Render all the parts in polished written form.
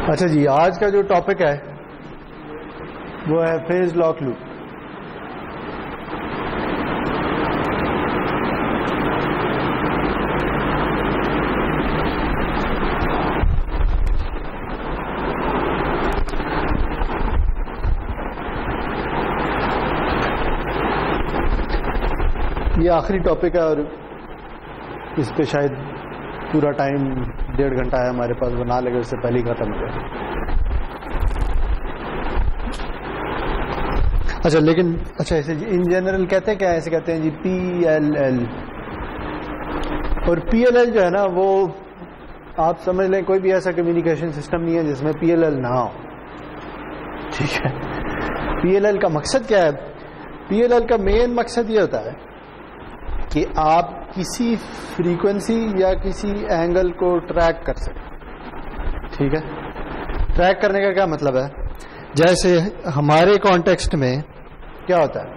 अच्छा जी, आज का जो टॉपिक है वो है फेज लॉक लूप। ये आखिरी टॉपिक है और इस पे शायद पूरा टाइम 1.5 घंटा है हमारे पास, बना लेगा उससे पहले ही खत्म हो गया। अच्छा, लेकिन ऐसे इन जनरल कहते हैं क्या, ऐसे कहते हैं जी PLL। और PLL जो है ना, वो आप समझ लें कोई भी ऐसा कम्युनिकेशन सिस्टम नहीं है जिसमें PLL ना हो। ठीक है, PLL का मकसद क्या है? PLL का मेन मकसद ये होता है कि आप किसी फ्रीक्वेंसी या किसी एंगल को ट्रैक कर सकें। ठीक है, ट्रैक करने का क्या मतलब है? जैसे हमारे कॉन्टेक्स्ट में क्या होता है,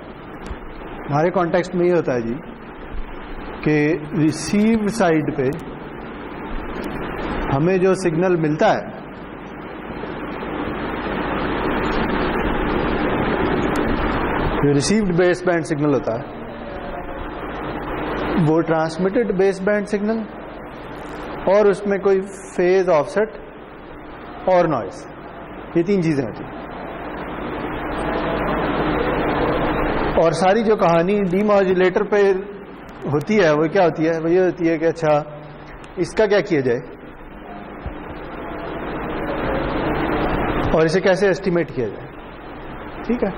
हमारे कॉन्टेक्स्ट में ये होता है जी कि रिसीव साइड पे हमें जो सिग्नल मिलता है जो रिसीव्ड बेस बैंड सिग्नल होता है, वो ट्रांसमिटेड बेस बैंड सिग्नल और उसमें कोई फेज ऑफसेट और नॉइस, ये 3 चीजें होती हैं। और सारी जो कहानी डीमॉड्यूलेटर पे होती है वो क्या होती है? वो ये होती है कि अच्छा इसका क्या किया जाए और इसे कैसे एस्टिमेट किया जाए। ठीक है,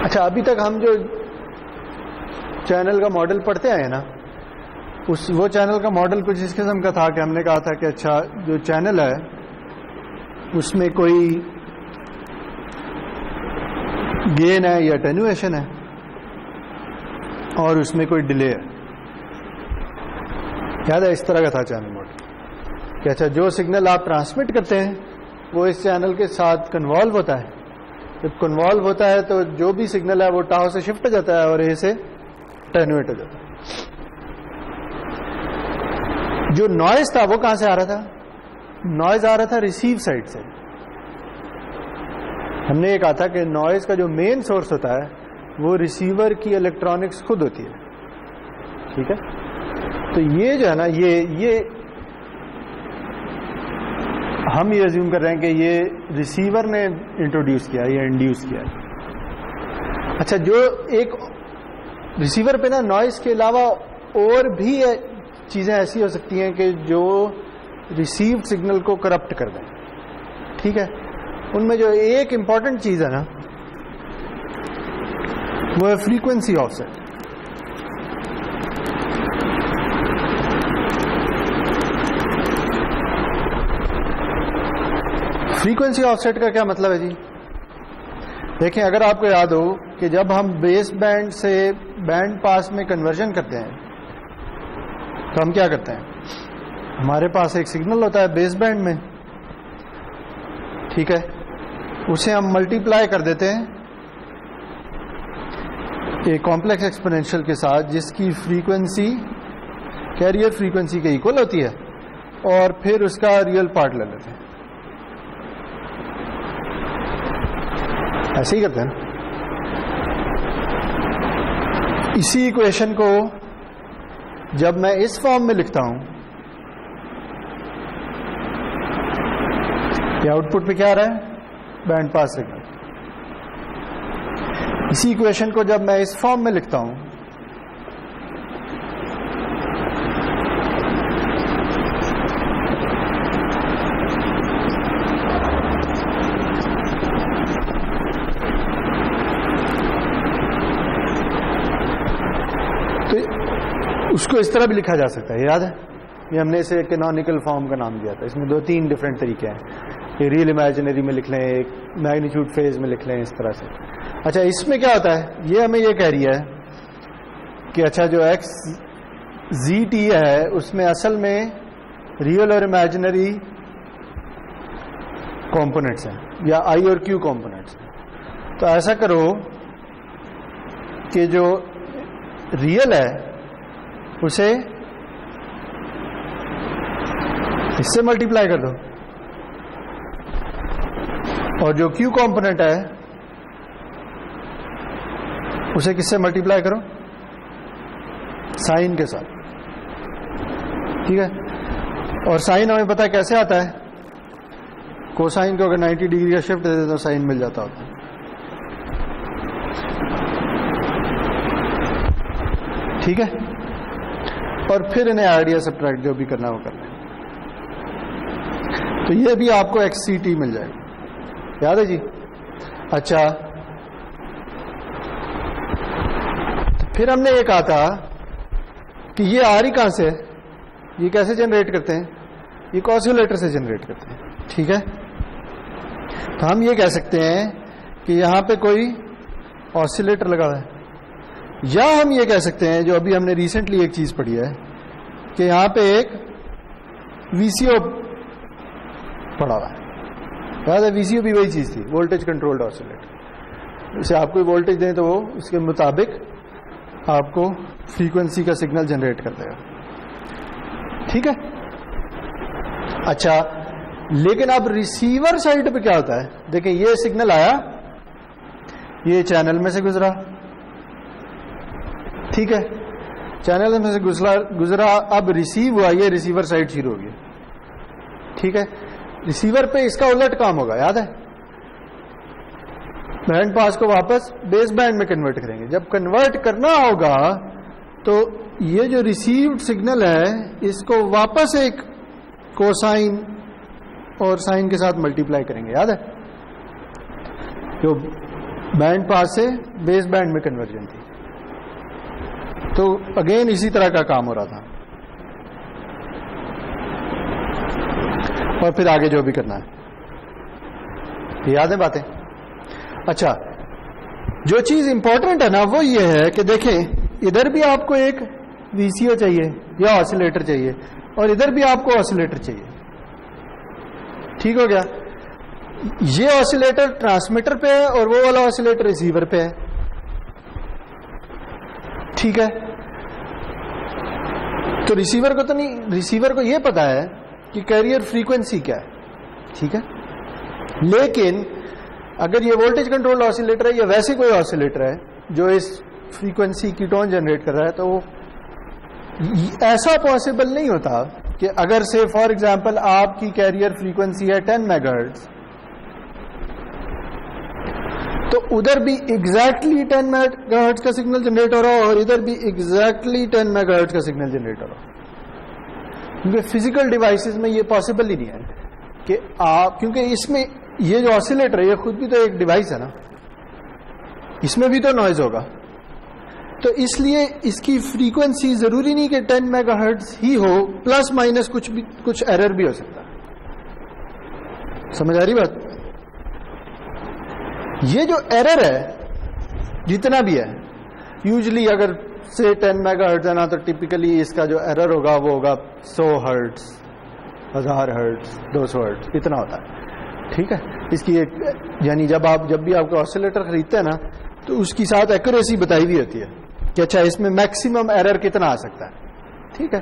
अच्छा अभी तक हम जो चैनल का मॉडल पढ़ते आए ना, वो चैनल का मॉडल कुछ इस किस्म का था कि हमने कहा था कि अच्छा जो चैनल है उसमें कोई गेन है या अटेन्युएशन है और उसमें कोई डिले है। याद है, इस तरह का था चैनल मॉडल कि अच्छा जो सिग्नल आप ट्रांसमिट करते हैं वो इस चैनल के साथ कन्वॉल्व होता है। जब कन्वॉल्व होता है तो जो भी सिग्नल है वो टाउ से शिफ्ट हो जाता है और ए से अटेन्युएट हो जाता है। जो नॉइज था वो कहां से आ रहा था? नॉइज आ रहा था रिसीव साइड से। हमने ये कहा था कि नॉइज का जो मेन सोर्स होता है वो रिसीवर की इलेक्ट्रॉनिक्स खुद होती है। ठीक है, तो ये जो है ना, ये हम ये अज्यूम कर रहे हैं कि ये रिसीवर ने इंट्रोड्यूस किया या इंड्यूस किया। अच्छा, जो एक रिसीवर पे ना नॉइज के अलावा और भी चीजें ऐसी हो सकती हैं कि जो रिसीव्ड सिग्नल को करप्ट कर दें। ठीक है, उनमें जो एक इंपॉर्टेंट चीज है ना वो है फ्रीक्वेंसी ऑफसेट। फ्रीक्वेंसी ऑफसेट का क्या मतलब है जी? देखें, अगर आपको याद हो कि जब हम बेस बैंड से बैंड पास में कन्वर्जन करते हैं तो हम क्या करते हैं? हमारे पास एक सिग्नल होता है बेस बैंड में, ठीक है, उसे हम मल्टीप्लाई कर देते हैं एक कॉम्प्लेक्स एक्सपोनेंशियल के साथ जिसकी फ्रीक्वेंसी कैरियर फ्रीक्वेंसी के इक्वल होती है और फिर उसका रियल पार्ट ले लेते हैं। ऐसे ही करते हैं। इसी इक्वेशन को जब मैं इस फॉर्म में लिखता हूं, ये आउटपुट पे क्या आ रहा है? Band pass signal. इसी इक्वेशन को जब मैं इस फॉर्म में लिखता हूं उसको इस तरह भी लिखा जा सकता है। याद है, ये हमने इसे कैनोनिकल फॉर्म का नाम दिया था। इसमें 2-3 डिफरेंट तरीके हैं, ये रियल इमेजिनरी में लिख लें, एक मैग्नीट्यूड फेज में लिख लें, इस तरह से। अच्छा, इसमें क्या होता है? ये हमें ये कह रही है कि अच्छा जो XZT है उसमें असल में रियल और इमेजिनरी कंपोनेंट्स हैं या I और Q कंपोनेंट्स हैं। तो ऐसा करो कि जो रियल है उसे इससे मल्टीप्लाई कर दो, और जो Q कंपोनेंट है उसे किससे मल्टीप्लाई करो? साइन के साथ, ठीक है। और साइन हमें पता है कैसे आता है, कोसाइन को अगर 90 डिग्री का शिफ्ट दे दे तो साइन मिल जाता होता है, ठीक है। और फिर इन्हें आइडिया सब्ट्रैक्ट जो भी करना है वो करना है, तो ये भी आपको XCT मिल जाएगा, याद है जी। अच्छा, तो फिर हमने ये कहा था कि ये आ रही कहां से है, ये कैसे जनरेट करते हैं, ये ऑसिलेटर से जनरेट करते हैं, ठीक है। तो हम ये कह सकते हैं कि यहां पे कोई ऑसिलेटर लगा हुआ है, या हम ये कह सकते हैं जो अभी हमने रिसेंटली एक चीज पढ़ी है कि यहां पे एक VCO पड़ा हुआ है, याद है। VCO भी वही चीज थी, वोल्टेज कंट्रोल्ड ऑसिलेटर। उसे आप कोई वोल्टेज दें तो वो उसके मुताबिक आपको फ्रीक्वेंसी का सिग्नल जनरेट कर देगा, ठीक है। अच्छा, लेकिन अब रिसीवर साइड पे क्या होता है, देखिए ये सिग्नल आया, ये चैनल में से गुजरा, ठीक है, चैनल में से गुजरा, अब रिसीव हुआ, ये रिसीवर साइड शुरू होगी, ठीक है। रिसीवर पे इसका उलट काम होगा, याद है। बैंड पास को वापस बेस बैंड में कन्वर्ट करेंगे। जब कन्वर्ट करना होगा तो ये जो रिसीव्ड सिग्नल है इसको वापस एक कोसाइन और साइन के साथ मल्टीप्लाई करेंगे, याद है। जो बैंड पास से बेस बैंड में कन्वर्जन थी, तो अगेन इसी तरह का काम हो रहा था, और फिर आगे जो भी करना है, याद है बातें। अच्छा, जो चीज इंपॉर्टेंट है ना वो ये है कि देखें, इधर भी आपको एक VCO चाहिए या ऑसिलेटर चाहिए, और इधर भी आपको ऑसिलेटर चाहिए, ठीक हो गया। ये ऑसिलेटर ट्रांसमीटर पे है और वो वाला ऑसिलेटर रिसीवर पे है, ठीक है। तो रिसीवर को तो नहीं, रिसीवर को ये पता है कि कैरियर फ्रीक्वेंसी क्या है, ठीक है। लेकिन अगर ये वोल्टेज कंट्रोल्ड ऑसिलेटर है या वैसे कोई ऑसिलेटर है जो इस फ्रीक्वेंसी की टोन जनरेट कर रहा है, तो ऐसा पॉसिबल नहीं होता कि अगर से फॉर एग्जांपल आपकी कैरियर फ्रीक्वेंसी है 10 मेगाहर्ट्ज, तो उधर भी एग्जैक्टली 10 मेगाहर्ट्ज का सिग्नल जनरेट हो रहा हो और इधर भी एग्जैक्टली 10 मेगाहर्ट्ज का सिग्नल जनरेट हो रहा हो, क्योंकि फिजिकल डिवाइसेस में ये पॉसिबल ही नहीं है कि आप, क्योंकि इसमें ये जो ऑसिलेटर है ये खुद भी तो एक डिवाइस है ना, इसमें भी तो नॉइज होगा, तो इसलिए इसकी फ्रीक्वेंसी जरूरी नहीं कि 10 मेगाहर्ट्ज ही हो, प्लस माइनस कुछ एरर भी हो सकता है। समझ आ रही बात। ये जो एरर है जितना भी है, यूजुअली अगर से 10 मेगाहर्ट्ज है ना, तो टिपिकली इसका जो एरर होगा वो होगा 100 हर्ट्ज, 1000 हर्ट्ज, 200 हर्ट्ज, इतना होता है, ठीक है। इसकी एक, यानी जब भी आपको ऑसिलेटर खरीदते हैं ना, तो उसकी साथ एक्यूरेसी बताई हुई होती है कि अच्छा इसमें मैक्सिमम एरर कितना आ सकता है, ठीक है।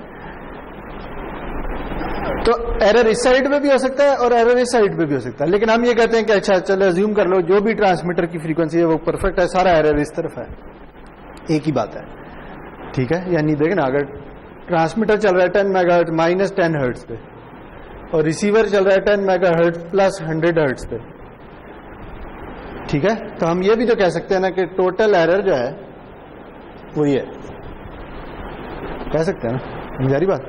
तो एरर इस साइड पे भी हो सकता है और एरर इस साइड पे भी हो सकता है, लेकिन हम ये कहते हैं कि अच्छा चलो अज्यूम कर लो जो भी ट्रांसमीटर की फ्रीक्वेंसी है वो परफेक्ट है, सारा एरर इस तरफ है, एक ही बात है, ठीक है। यानी देखें ना, अगर ट्रांसमीटर चल रहा है 10 मेगाहर्ट्ज माइनस 10 हर्ट्ज पे और रिसीवर चल रहा है 10 मेगाहर्ट्ज प्लस 100 हर्ट्ज पे, ठीक है, तो हम ये भी तो कह सकते हैं ना कि टोटल एरर जो है वो ये कह सकते हैं ना, समझारी बात।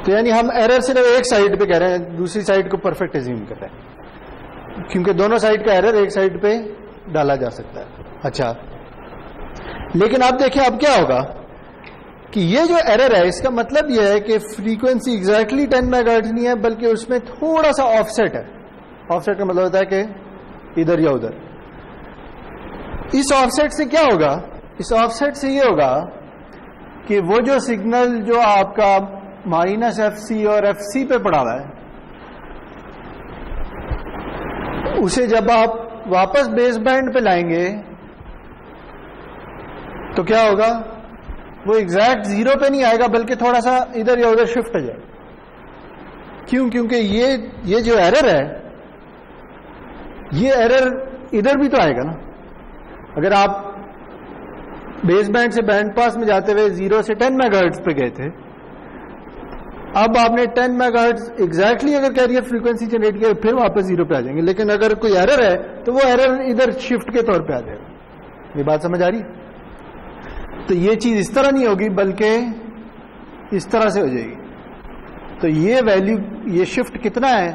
तो यानी हम एरर सिर्फ एक साइड पे कह रहे हैं, दूसरी साइड को परफेक्ट अज्यूम कर रहे हैं, क्योंकि दोनों साइड का एरर एक साइड पे डाला जा सकता है। अच्छा, लेकिन आप देखिए अब क्या होगा कि ये जो एरर है इसका मतलब ये है कि फ्रीक्वेंसी एग्जैक्टली 10 मेगाहर्ट्ज नहीं है, बल्कि उसमें थोड़ा सा ऑफसेट है। ऑफसेट का मतलब होता है कि इधर या उधर। इस ऑफसेट से क्या होगा, इस ऑफसेट से ये होगा कि वो जो सिग्नल जो आपका -FC और FC पे पड़ा हुआ है, उसे जब आप वापस बेस बैंड पे लाएंगे तो क्या होगा, वो एग्जैक्ट 0 पे नहीं आएगा, बल्कि थोड़ा सा इधर या उधर शिफ्ट हो जाएगा। क्यों? क्योंकि ये जो एरर है, ये एरर इधर भी तो आएगा ना। अगर आप बेस बैंड से बैंड पास में जाते हुए 0 से 10 मेगाहर्ट्ज पे गए थे, अब आपने 10 मेगाहर्ट्ज एग्जैक्टली अगर कैरियर फ्रीक्वेंसी जनरेट किया, फिर वापस 0 पे आ जाएंगे। लेकिन अगर कोई एरर है तो वो एरर इधर शिफ्ट के तौर पे आ जाएगा। ये बात समझ आ रही? तो ये चीज इस तरह नहीं होगी, बल्कि इस तरह से हो जाएगी। तो ये वैल्यू, ये शिफ्ट कितना है,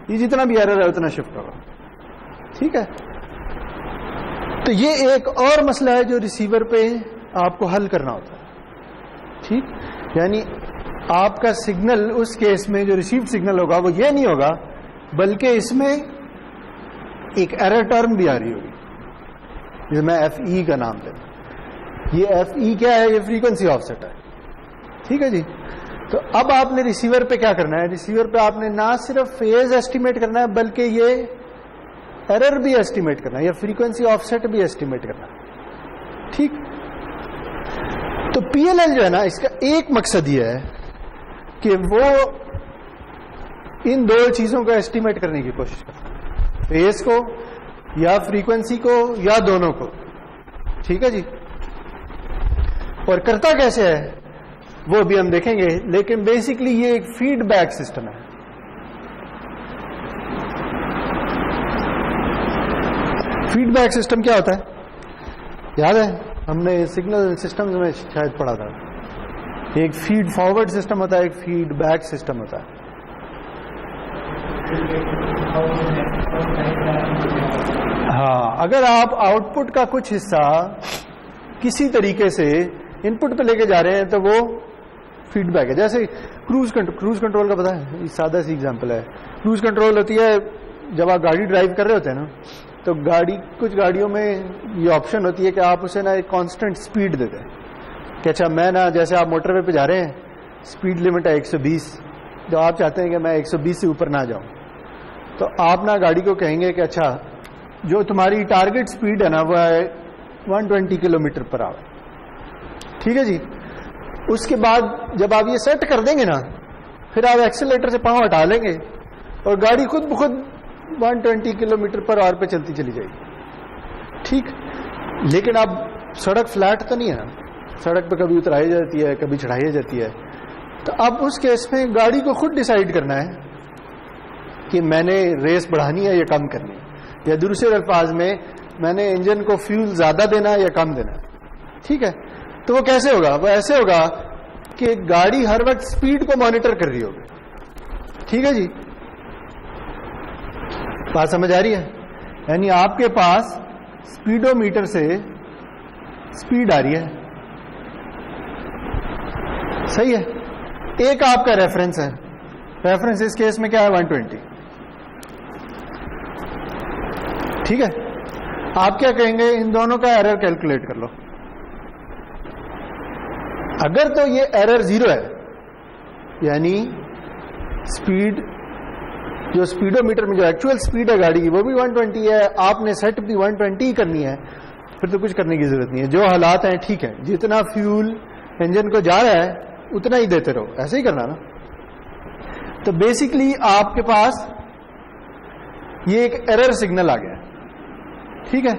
ये जितना भी एरर है उतना शिफ्ट होगा। ठीक है। तो ये एक और मसला है जो रिसीवर पे आपको हल करना होता है। ठीक, यानी आपका सिग्नल उस केस में जो रिसीव्ड सिग्नल होगा वो ये नहीं होगा, बल्कि इसमें एक एरर टर्म भी आ रही होगी, जिसे मैं FE का नाम देता हूं। ये FE क्या है? ये फ्रीक्वेंसी ऑफसेट है। ठीक है जी। तो अब आपने रिसीवर पे क्या करना है? रिसीवर पे आपने ना सिर्फ फेज एस्टिमेट करना है, बल्कि ये एरर भी एस्टिमेट करना है, या फ्रीक्वेंसी ऑफसेट भी एस्टिमेट करना है। ठीक। तो PLL जो है ना, इसका एक मकसद ये है कि वो इन दो चीजों को एस्टिमेट करने की कोशिश करता है, फेज को या फ्रीक्वेंसी को या दोनों को। ठीक है जी। और करता कैसे है वो भी हम देखेंगे, लेकिन बेसिकली ये एक फीडबैक सिस्टम है। फीडबैक सिस्टम क्या होता है? याद है हमने सिग्नल सिस्टम्स में शायद पढ़ा था। एक फीड फॉरवर्ड सिस्टम होता है, एक फीडबैक सिस्टम होता है। हाँ, अगर आप आउटपुट का कुछ हिस्सा किसी तरीके से इनपुट पे लेके जा रहे हैं तो वो फीडबैक है। जैसे क्रूज कंट्रोल का पता है, सादा सी एग्जांपल है। क्रूज कंट्रोल होती है जब आप गाड़ी ड्राइव कर रहे होते हैं ना, तो कुछ गाड़ियों में ये ऑप्शन होती है कि आप उसे ना एक कांस्टेंट स्पीड दे दें कि अच्छा मैं ना, जैसे आप मोटरवे पे जा रहे हैं, स्पीड लिमिट है 120, जो आप चाहते हैं कि मैं 120 से ऊपर ना जाऊं, तो आप ना गाड़ी को कहेंगे कि अच्छा जो तुम्हारी टारगेट स्पीड है ना वो है 120 किलोमीटर पर आवर। ठीक है जी। उसके बाद जब आप ये सेट कर देंगे ना, फिर आप एक्सीलरेटर से पांव हटा लेंगे और गाड़ी खुद ब खुद 120 किलोमीटर पर आवर पे चलती चली जाएगी। ठीक। लेकिन अब सड़क फ्लैट तो नहीं है ना, सड़क पे कभी उतराई जाती है, कभी चढ़ाई जाती है। तो अब उस केस में गाड़ी को खुद डिसाइड करना है कि मैंने रेस बढ़ानी है या कम करनी है, या दूसरे अल्फाज में मैंने इंजन को फ्यूल ज्यादा देना है या कम देना है। ठीक है। तो वो कैसे होगा? वो ऐसे होगा कि गाड़ी हर वक्त स्पीड को मॉनिटर कर रही होगी। ठीक है जी। बात समझ आ रही है? यानी आपके पास स्पीडोमीटर से स्पीड आ रही है, सही है। एक आपका रेफरेंस है, रेफरेंस इस केस में क्या है? 120। ठीक है। आप क्या कहेंगे? इन दोनों का एरर कैलकुलेट कर लो। अगर तो ये एरर 0 है, यानी स्पीड जो स्पीडोमीटर में जो एक्चुअल स्पीड है गाड़ी की वो भी 120 है, आपने सेट भी 120 करनी है, फिर तो कुछ करने की जरूरत नहीं है। जो हालात हैं ठीक है, जितना फ्यूल इंजन को जा रहा है उतना ही देते रहो, ऐसे ही करना ना। तो बेसिकली आपके पास ये एक एरर सिग्नल आ गया। ठीक है।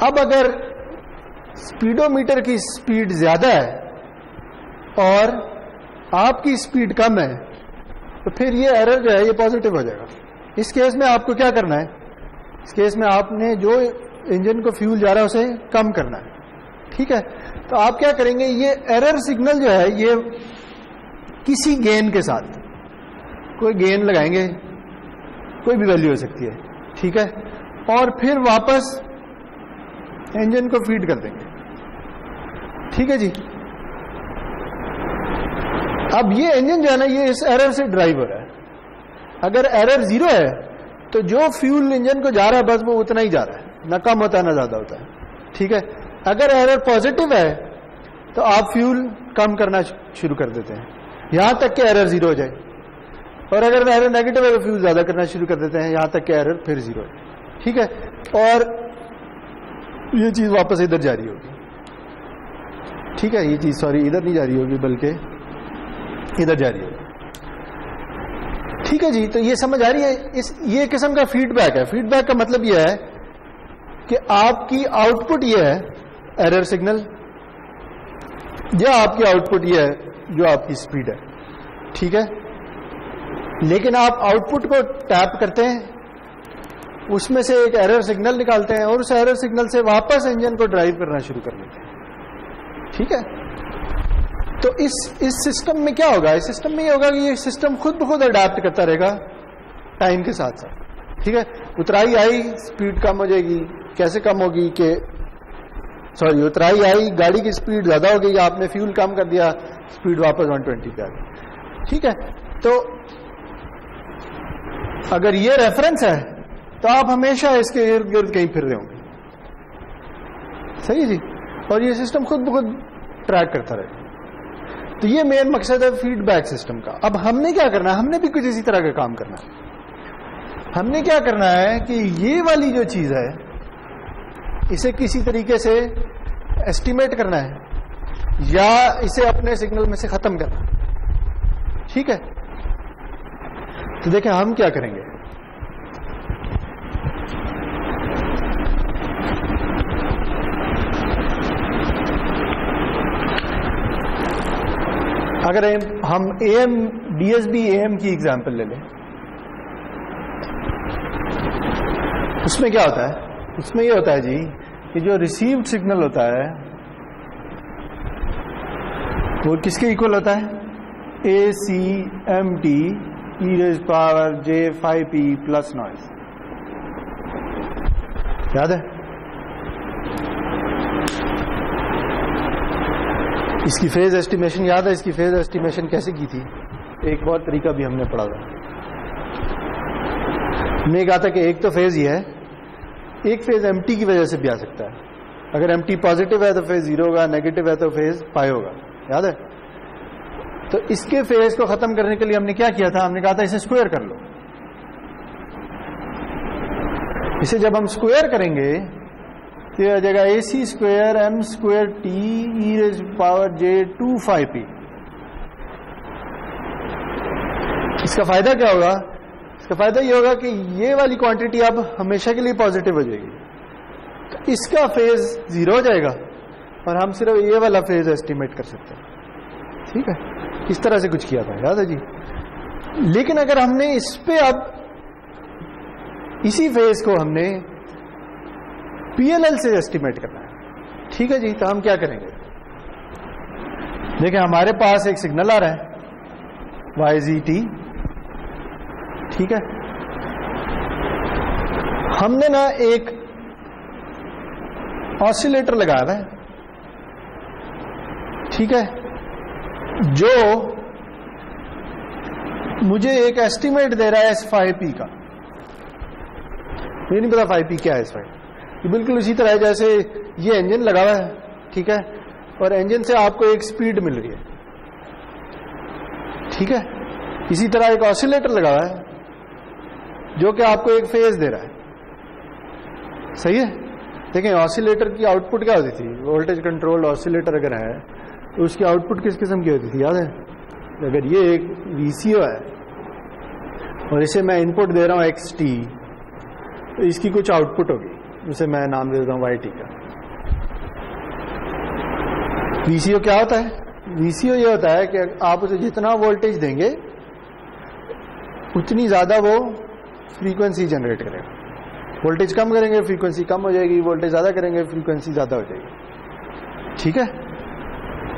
अब अगर स्पीडोमीटर की स्पीड ज्यादा है और आपकी स्पीड कम है, तो फिर ये एरर जो है ये पॉजिटिव हो जाएगा। इस केस में आपको क्या करना है? इस केस में आपने जो इंजन को फ्यूल जा रहा है उसे कम करना है। ठीक है। तो आप क्या करेंगे? ये एरर सिग्नल जो है ये किसी गेन के साथ, कोई गेन लगाएंगे, कोई भी वैल्यू हो सकती है। ठीक है। और फिर वापस इंजन को फीड कर देंगे। ठीक है जी। अब ये इंजन जो है ना ये इस एरर से ड्राइव हो रहा है। अगर एरर 0 है तो जो फ्यूल इंजन को जा रहा है बस वो उतना ही जा रहा है, ना कम होता है ना ज्यादा होता है। ठीक है। अगर एरर पॉजिटिव है तो आप फ्यूल कम करना शुरू कर देते हैं यहां तक कि एरर 0 हो जाए, और अगर एरर नेगेटिव है तो फ्यूल ज्यादा करना शुरू कर देते हैं यहां तक कि एरर फिर 0 है। ठीक है। और ये चीज वापस इधर जारी होगी। ठीक है। ये चीज सॉरी इधर नहीं जारी होगी बल्कि इधर जारी होगी। ठीक है जी, तो ये समझ आ रही है। ये किस्म का फीडबैक है। फीडबैक का मतलब ये है कि आपकी आउटपुट ये है एरर सिग्नल, या आपकी आउटपुट ये है जो आपकी स्पीड है, ठीक है। लेकिन आप आउटपुट को टैप करते हैं, उसमें से एक एरर सिग्नल निकालते हैं और उस एरर सिग्नल से वापस इंजन को ड्राइव करना शुरू कर देते हैं, ठीक है। तो इस सिस्टम में क्या होगा? इस सिस्टम में ये होगा कि ये सिस्टम खुद ब खुद अडेप्ट करता रहेगा टाइम के साथ साथ, ठीक है। उतराई आई, स्पीड कम हो जाएगी। कैसे कम होगी कि उतराई आई, गाड़ी की स्पीड ज्यादा हो गई, आपने फ्यूल कम कर दिया, स्पीड वापस 120 पे आ गई, ठीक है। तो अगर ये रेफरेंस है तो आप हमेशा इसके इर्द गिर्द कहीं फिर रहे होंगे, सही जी। और ये सिस्टम खुद ब खुद ट्रैक करता रहेगा। तो ये मेन मकसद है फीडबैक सिस्टम का। अब हमने क्या करना है? हमने भी कुछ इसी तरह का काम करना है। हमने क्या करना है कि ये वाली जो चीज है इसे किसी तरीके से एस्टिमेट करना है या इसे अपने सिग्नल में से खत्म करना है, ठीक है। तो देखें हम क्या करेंगे। अगर हम AM DSB AM की एग्जांपल ले लें, उसमें क्या होता है? उसमें ये होता है जी कि जो रिसीव्ड सिग्नल होता है वो किसके इक्वल होता है? ACMT e⁻j⁵p plus noise. याद है? इसकी फेज एस्टिमेशन याद है? इसकी फेज एस्टिमेशन कैसे की थी? एक और तरीका भी हमने पढ़ा था। हमने कहा था कि एक तो फेज ये है, एक फेज एम्प्टी की वजह से भी आ सकता है। अगर एम्प्टी पॉजिटिव है तो फेज 0 होगा, नेगेटिव है तो फेज पाई होगा, याद है? तो इसके फेज को खत्म करने के लिए हमने क्या किया था? हमने कहा था इसे स्क्वायर कर लो। इसे जब हम स्क्वायर करेंगे तो यह आ जाएगा AC² m² t e⁻j⁵p। इसका फायदा क्या होगा? इसका फायदा ये होगा कि ये वाली क्वांटिटी अब हमेशा के लिए पॉजिटिव हो जाएगी, तो इसका फेज 0 हो जाएगा और हम सिर्फ ये वाला फेज एस्टिमेट कर सकते हैं, ठीक है। इस तरह से कुछ किया था, याद है जी? लेकिन अगर हमने इस पे अब इसी फेज को हमने PLL से एस्टिमेट करना है, ठीक है जी। तो हम क्या करेंगे? देखिए हमारे पास एक सिग्नल आ रहा है YZT, ठीक है। हमने ना एक ऑसिलेटर लगाया है, ठीक है, जो मुझे एक एस्टिमेट दे रहा है S5P का। मुझे नहीं पता 5P क्या है। S5 ये बिल्कुल उसी तरह है जैसे ये इंजन लगा हुआ है, ठीक है, और इंजन से आपको एक स्पीड मिल रही है, ठीक है। इसी तरह एक ऑसिलेटर लगा हुआ है जो कि आपको एक फेज दे रहा है, सही है। देखें ऑसिलेटर की आउटपुट क्या होती थी? वोल्टेज कंट्रोल ऑसिलेटर अगर है तो उसकी आउटपुट किस किस्म की होती थी, याद है? अगर ये एक VCO है और इसे मैं इनपुट दे रहा हूं XT, तो इसकी कुछ आउटपुट होगी, उसे मैं नाम दे देता हूं YT का। VCO क्या होता है? VCO ये होता है कि आप उसे जितना वोल्टेज देंगे उतनी ज्यादा वो फ्रीक्वेंसी जनरेट करेगा। वोल्टेज कम करेंगे फ्रीक्वेंसी कम हो जाएगी, वोल्टेज ज्यादा करेंगे फ्रीक्वेंसी ज्यादा हो जाएगी, ठीक है।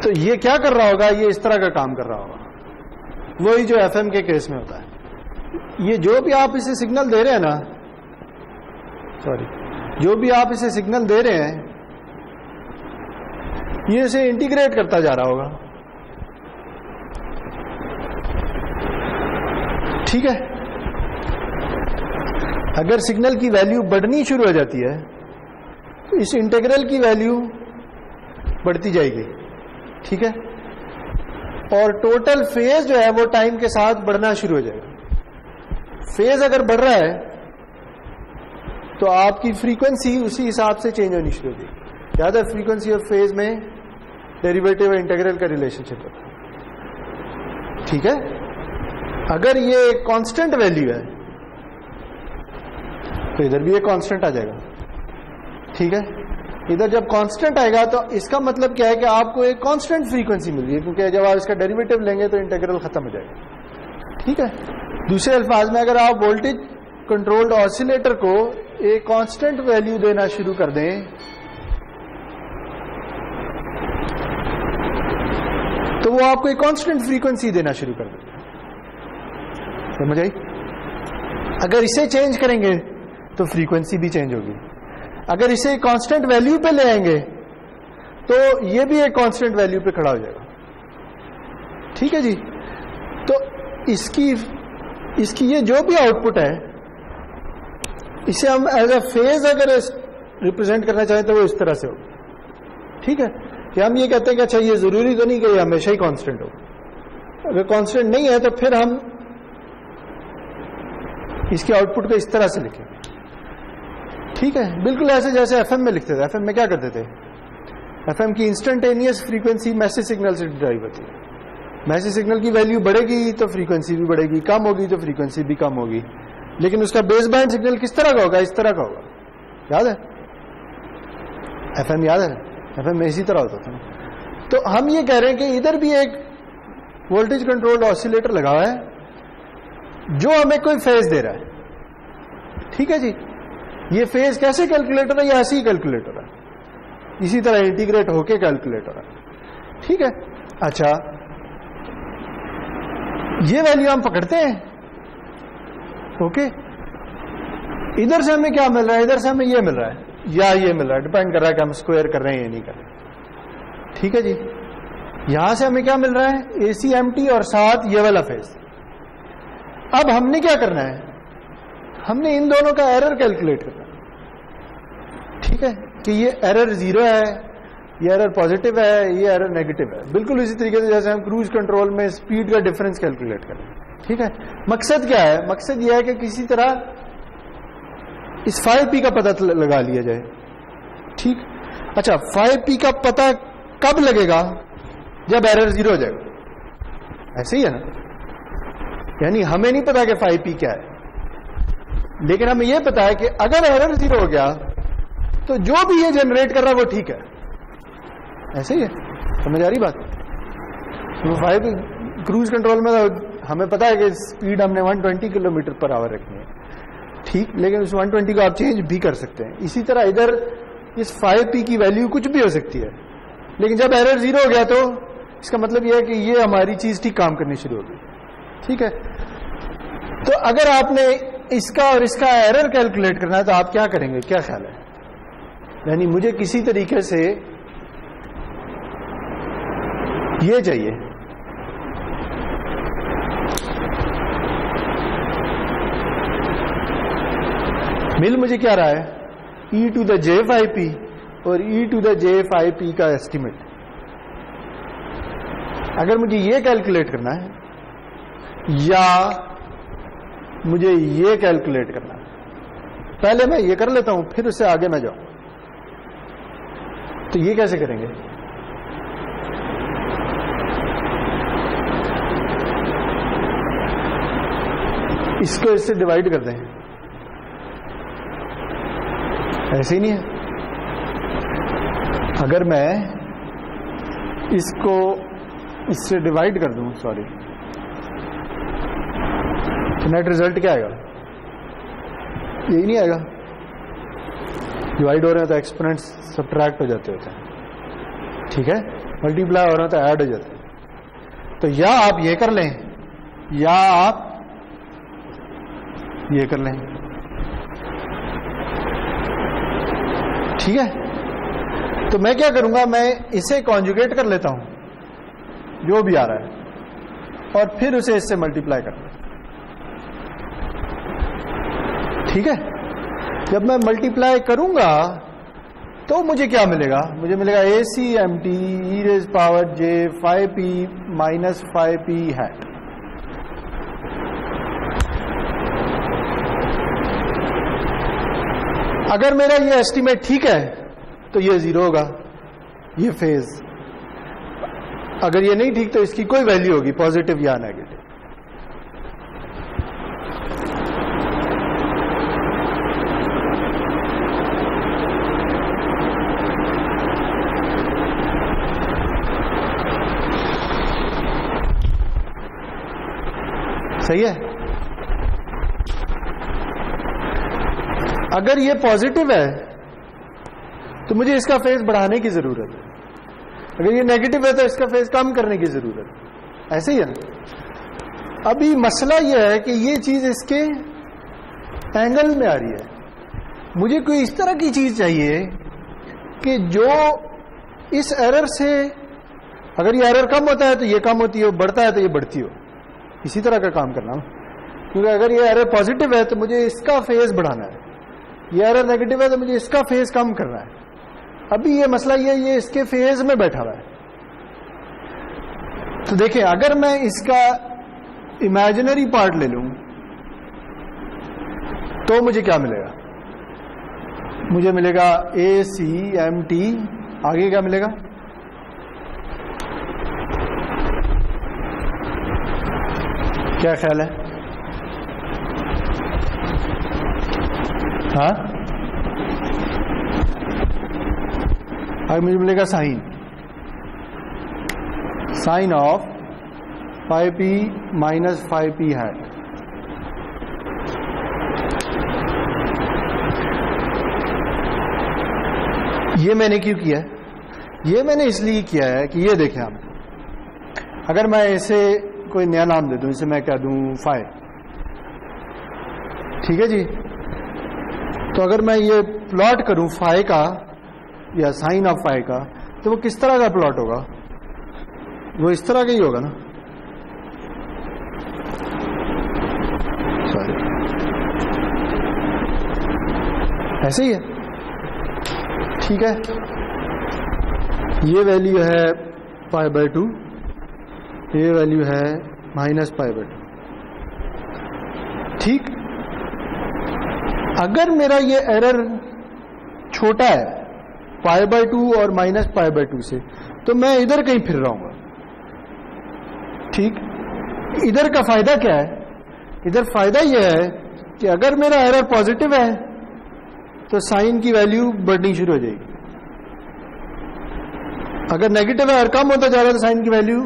तो ये क्या कर रहा होगा? ये इस तरह का काम कर रहा होगा, वही जो FM के केस में होता है। ये जो भी आप इसे सिग्नल दे रहे हैं ना, जो भी आप इसे सिग्नल दे रहे हैं, ये इसे इंटीग्रेट करता जा रहा होगा, ठीक है। अगर सिग्नल की वैल्यू बढ़नी शुरू हो जाती है तो इस इंटीग्रल की वैल्यू बढ़ती जाएगी, ठीक है, और टोटल फेज जो है वो टाइम के साथ बढ़ना शुरू हो जाएगा। फेज अगर बढ़ रहा है तो आपकी फ्रीक्वेंसी उसी हिसाब से चेंज होनी शुरू हो जाएगी। याद है फ्रीक्वेंसी और फेज में डेरिवेटिव और इंटीग्रल का रिलेशनशिप होता है, ठीक है। अगर ये कांस्टेंट वैल्यू है तो इधर भी ये कांस्टेंट आ जाएगा, ठीक है। इधर जब कांस्टेंट आएगा तो इसका मतलब क्या है कि आपको एक कांस्टेंट फ्रीक्वेंसी मिल रही है, क्योंकि जब आप इसका डेरिवेटिव लेंगे तो इंटीग्रल खत्म हो जाएगा, ठीक है। दूसरे अल्फाज में अगर आप वोल्टेज कंट्रोल्ड ऑसिलेटर को एक कांस्टेंट वैल्यू देना शुरू कर दें तो वो आपको एक कांस्टेंट फ्रीक्वेंसी देना शुरू कर देगा, समझ आई। अगर इसे चेंज करेंगे तो फ्रीक्वेंसी भी चेंज होगी, अगर इसे कांस्टेंट वैल्यू पे ले आएंगे तो ये भी एक कांस्टेंट वैल्यू पे खड़ा हो जाएगा, ठीक है जी। तो इसकी ये जो भी आउटपुट है इसे हम एज अ फेज अगर रिप्रेजेंट करना चाहें तो वो इस तरह से हो, ठीक है। कि हम ये कहते हैं कि अच्छा ये जरूरी तो नहीं कि ये हमेशा ही कांस्टेंट हो, अगर कांस्टेंट नहीं है तो फिर हम इसके आउटपुट को इस तरह से लिखें, ठीक है। बिल्कुल ऐसे जैसे एफएम में लिखते थे। एफएम में क्या करते थे, एफएम की इंस्टेंटेनियस फ्रीक्वेंसी मैसेज सिग्नल से ड्राइव होती है। मैसेज सिग्नल की वैल्यू बढ़ेगी तो फ्रीक्वेंसी भी बढ़ेगी, कम होगी तो फ्रीक्वेंसी भी कम होगी, लेकिन उसका बेस बैंड सिग्नल किस तरह का होगा, इस तरह का होगा, याद है। एफएम याद है, एफएम में इसी तरह होता था। तो हम ये कह रहे हैं कि इधर भी एक वोल्टेज कंट्रोल्ड ऑसिलेटर लगा हुआ है जो हमें कोई फेज दे रहा है, ठीक है जी। ये फेज कैसे कैलकुलेटर है, ये ऐसे ही कैलकुलेटर है, इसी तरह इंटीग्रेट होके कैलकुलेटर है, ठीक है। अच्छा, ये वैल्यू हम पकड़ते हैं, ओके। इधर से हमें क्या मिल रहा है, इधर से हमें ये मिल रहा है या ये मिल रहा है, डिपेंड कर रहा है कि हम स्क्वायर कर रहे हैं या नहीं कर रहे, ठीक है जी। यहां से हमें क्या मिल रहा है, ACMT और साथ ये वाला फेज। अब हमने क्या करना है, हमने इन दोनों का एरर कैलकुलेट करना है, ठीक है। कि ये एरर 0 है, ये एरर पॉजिटिव है, ये एरर नेगेटिव है, बिल्कुल इसी तरीके से जैसे हम क्रूज कंट्रोल में स्पीड का डिफरेंस कैलकुलेट करें, ठीक है। मकसद क्या है, मकसद यह है कि किसी तरह इस 5p का पता लगा लिया जाए, ठीक। अच्छा, 5p का पता कब लगेगा, जब एरर 0 हो जाएगा, ऐसे ही है ना। यानी हमें नहीं पता कि 5p क्या है, लेकिन हमें यह पता है कि अगर एरर 0 हो गया तो जो भी ये जनरेट कर रहा है वो ठीक है, ऐसे ही है, समझ आ रही बात। तो 5 क्रूज कंट्रोल में हमें पता है कि स्पीड हमने 120 किलोमीटर पर आवर रखनी है, ठीक, लेकिन उस 120 को आप चेंज भी कर सकते हैं। इसी तरह इधर इस 5p की वैल्यू कुछ भी हो सकती है, लेकिन जब एरर 0 हो गया तो इसका मतलब यह है कि ये हमारी चीज ठीक काम करनी शुरू होगी, ठीक है। तो अगर आपने इसका और इसका एरर कैलकुलेट करना है तो आप क्या करेंगे, क्या ख्याल है। यानी मुझे किसी तरीके से ये चाहिए, मिल मुझे क्या रहा है, e to the j5p और e to the j5p का एस्टिमेट। अगर मुझे ये कैलकुलेट करना है या मुझे ये कैलकुलेट करना है, पहले मैं ये कर लेता हूं फिर उससे आगे मैं जाऊं। तो ये कैसे करेंगे, इसको इससे डिवाइड कर दें, ऐसे ही नहीं है। अगर मैं इसको इससे डिवाइड कर दूं, सॉरी, तो नेट रिजल्ट क्या आएगा, यही नहीं आएगा। डिवाइड हो रहे हैं तो एक्सपोनेंट्स सब्ट्रैक्ट हो जाते होते हैं, ठीक है। मल्टीप्लाई हो रहे हैं तो ऐड हो जाते हैं। तो या आप ये कर लें या आप ये कर लें, ठीक है। तो मैं क्या करूंगा, मैं इसे कॉन्जुगेट कर लेता हूं जो भी आ रहा है और फिर उसे इससे मल्टीप्लाई कर लें, ठीक है। जब मैं मल्टीप्लाई करूंगा तो मुझे क्या मिलेगा, मुझे मिलेगा ACMT e⁻j5p माइनस 5p है। अगर मेरा ये एस्टीमेट ठीक है तो ये 0 होगा, ये फेज। अगर ये नहीं ठीक तो इसकी कोई वैल्यू होगी, पॉजिटिव या नेगेटिव, सही है। अगर ये पॉजिटिव है तो मुझे इसका फेज बढ़ाने की जरूरत है, अगर ये नेगेटिव है तो इसका फेज कम करने की जरूरत है। ऐसे ही है ना। अभी मसला यह है कि ये चीज इसके एंगल में आ रही है। मुझे कोई इस तरह की चीज चाहिए कि जो इस एरर से, अगर ये एरर कम होता है तो ये कम होती हो, बढ़ता है तो ये बढ़ती हो, इसी तरह का काम करना। क्योंकि अगर ये एरर पॉजिटिव है तो मुझे इसका फेज बढ़ाना है, ये एरर नेगेटिव है तो मुझे इसका फेज कम करना है। अभी ये मसला ये इसके फेज में बैठा हुआ है। तो देखिए, अगर मैं इसका इमेजिनरी पार्ट ले लूं तो मुझे क्या मिलेगा? मुझे मिलेगा ACMT। आगे क्या मिलेगा? क्या ख्याल है? हाँ, आगे मुझे मिलेगा sign of 5p minus 5p hat. ये मैंने क्यों किया है? ये मैंने इसलिए किया है कि ये देखें आप, अगर मैं इसे कोई नया नाम दे दूं, इसे मैं क्या दूं? फाइ। ठीक है जी। तो अगर मैं ये प्लॉट करूं फाइ का या साइन ऑफ फाइ का, तो वो किस तरह का प्लॉट होगा? वो इस तरह का ही होगा ना। सॉरी, ऐसे ही है। ठीक है, ये वैल्यू है π/2, ये वैल्यू है -π/2। ठीक। अगर मेरा ये एरर छोटा है π/2 और -π/2 से, तो मैं इधर कहीं फिर रहा हूंगा। ठीक। इधर का फायदा क्या है? इधर फायदा यह है कि अगर मेरा एरर पॉजिटिव है तो साइन की वैल्यू बढ़नी शुरू हो जाएगी, अगर नेगेटिव है और कम होता जा रहा है तो साइन की वैल्यू